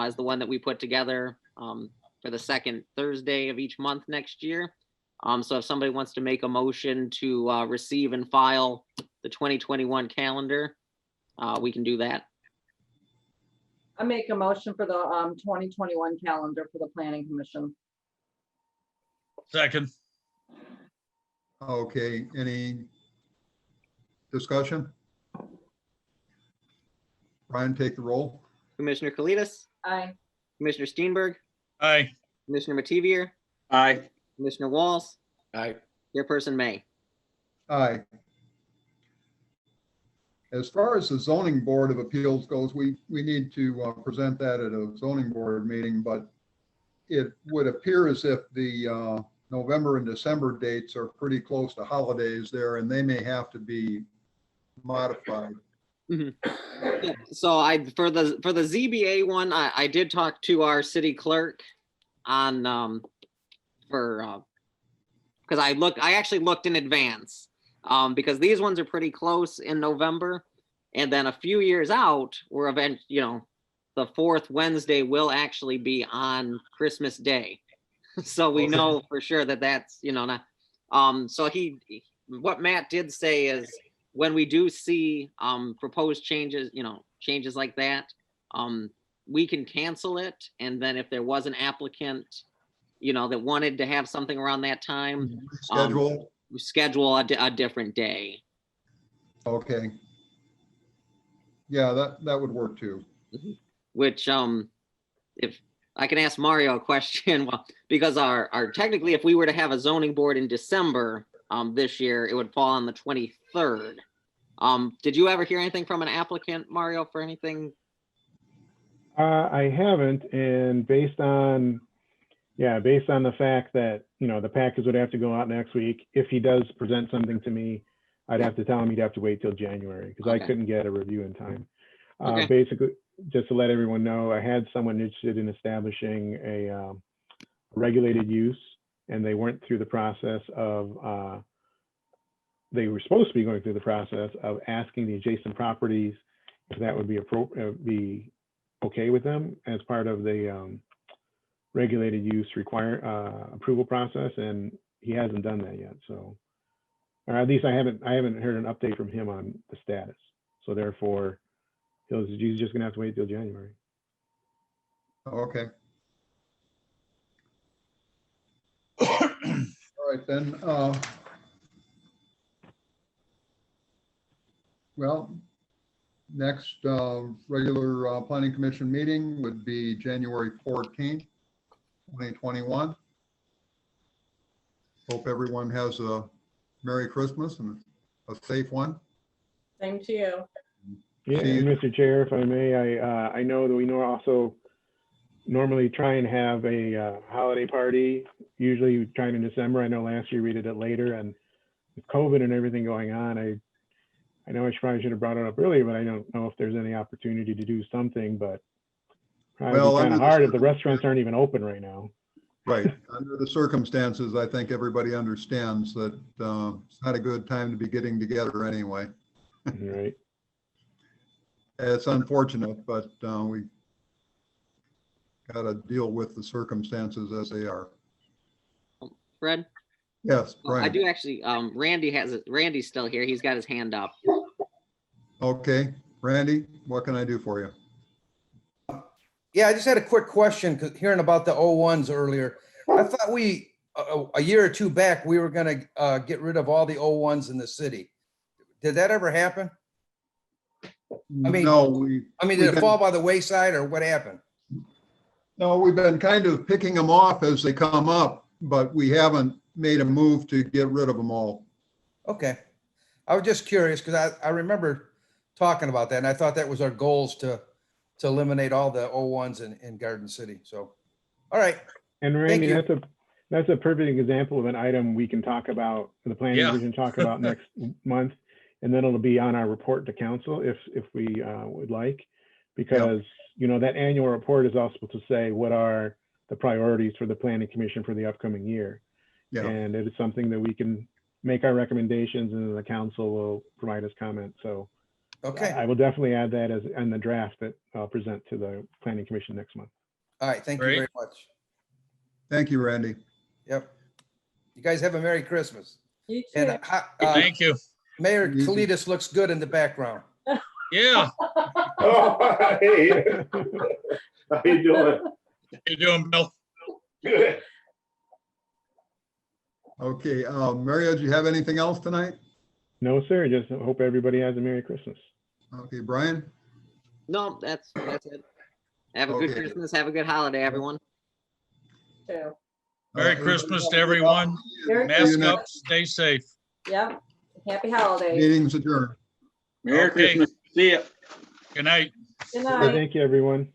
[SPEAKER 2] is the one that we put together for the second Thursday of each month next year. So if somebody wants to make a motion to receive and file the 2021 calendar, we can do that.
[SPEAKER 5] I make a motion for the 2021 calendar for the planning commission.
[SPEAKER 3] Second.
[SPEAKER 1] Okay, any discussion? Brian, take the roll.
[SPEAKER 2] Commissioner Kalidas,
[SPEAKER 5] Aye.
[SPEAKER 2] Commissioner Steenberg,
[SPEAKER 3] Aye.
[SPEAKER 2] Commissioner Mativier,
[SPEAKER 12] Aye.
[SPEAKER 2] Commissioner Walls,
[SPEAKER 4] Aye.
[SPEAKER 2] Chairperson May.
[SPEAKER 1] Aye. As far as the zoning board of appeals goes, we need to present that at a zoning board meeting, but it would appear as if the November and December dates are pretty close to holidays there, and they may have to be modified.
[SPEAKER 2] Yeah, so for the ZBA one, I did talk to our city clerk on because I actually looked in advance because these ones are pretty close in November, and then a few years out, we're the fourth Wednesday will actually be on Christmas Day. So we know for sure that that's not so what Matt did say is when we do see proposed changes, changes like that, we can cancel it. And then if there was an applicant, that wanted to have something around that time, schedule a different day.
[SPEAKER 1] Okay. Yeah, that would work too.
[SPEAKER 2] Which if I can ask Mario a question, well, because our technically, if we were to have a zoning board in December this year, it would fall on the 23rd. Did you ever hear anything from an applicant, Mario, for anything?
[SPEAKER 7] I haven't, and based on the fact that, the package would have to go out next week, if he does present something to me, I'd have to tell him he'd have to wait till January because I couldn't get a review in time. Basically, just to let everyone know, I had someone interested in establishing a regulated use, and they weren't through the process of, they were supposed to be going through the process of asking the adjacent properties if that would be okay with them as part of the regulated use approval process, and he hasn't done that yet. So, or at least I haven't heard an update from him on the status. So therefore, he's just gonna have to wait till January.
[SPEAKER 1] Okay. All right then. Well, next regular planning commission meeting would be January 14th, 2021. Hope everyone has a Merry Christmas and a safe one.
[SPEAKER 5] Same to you.
[SPEAKER 7] Yeah, and Mr. Chair, if I may, I know that we also normally try and have a holiday party, usually trying in December. I know last year we did it later, and with COVID and everything going on, I know I probably should have brought it up earlier, but I don't know if there's any opportunity to do something, but probably kind of hard if the restaurants aren't even open right now.
[SPEAKER 1] Right. Under the circumstances, I think everybody understands that it's not a good time to be getting together anyway.
[SPEAKER 7] Right.
[SPEAKER 1] It's unfortunate, but we got to deal with the circumstances as they are.
[SPEAKER 2] Fred?
[SPEAKER 1] Yes, Brian.
[SPEAKER 2] I do actually, Randy's still here. He's got his hand up.
[SPEAKER 1] Okay, Randy, what can I do for you?
[SPEAKER 6] Yeah, I just had a quick question, because hearing about the 01s earlier, I thought a year or two back, we were gonna get rid of all the 01s in the city. Did that ever happen? I mean,
[SPEAKER 1] no,
[SPEAKER 6] did it fall by the wayside or what happened?
[SPEAKER 1] No, we've been kind of picking them off as they come up, but we haven't made a move to get rid of them all.
[SPEAKER 6] Okay. I was just curious because I remember talking about that, and I thought that was our goals to eliminate all the 01s in Garden City. So, all right.
[SPEAKER 7] And Randy, that's a perfect example of an item we can talk about, the planning division talk about next month, and then it'll be on our report to council if we would like, because that annual report is also supposed to say what are the priorities for the planning commission for the upcoming year. Yeah. And it is something that we can make our recommendations and the council will provide us comment. So
[SPEAKER 6] Okay,
[SPEAKER 7] I will definitely add that as in the draft that I'll present to the planning commission next month.
[SPEAKER 6] all right, thank you
[SPEAKER 3] Great.
[SPEAKER 6] very much.
[SPEAKER 1] Thank you, Randy.
[SPEAKER 6] Yep. You guys have a Merry Christmas.
[SPEAKER 5] You
[SPEAKER 6] And
[SPEAKER 5] too.
[SPEAKER 3] Thank you.
[SPEAKER 6] Mayor
[SPEAKER 1] You too.
[SPEAKER 6] Kalidas looks good in the background.
[SPEAKER 3] Yeah,
[SPEAKER 13] Oh, hey. How you doing?
[SPEAKER 3] how you doing, Bill?
[SPEAKER 13] Good.
[SPEAKER 1] Okay, Mario, do you have anything else tonight?
[SPEAKER 7] No, sir. Just hope everybody has a Merry Christmas.
[SPEAKER 1] Okay, Brian?
[SPEAKER 2] No, that's it. Have a good
[SPEAKER 1] Okay.
[SPEAKER 2] Christmas. Have a good holiday, everyone.
[SPEAKER 5] Too.
[SPEAKER 3] Merry Christmas to everyone.
[SPEAKER 5] Merry
[SPEAKER 3] Mask
[SPEAKER 5] Christmas.
[SPEAKER 3] up, stay safe.
[SPEAKER 5] Yep. Happy holidays.
[SPEAKER 1] Meeting's adjourned.
[SPEAKER 12] Merry
[SPEAKER 3] Okay.
[SPEAKER 12] Christmas. See ya.
[SPEAKER 3] Good night.
[SPEAKER 5] Good night.
[SPEAKER 7] Thank you, everyone.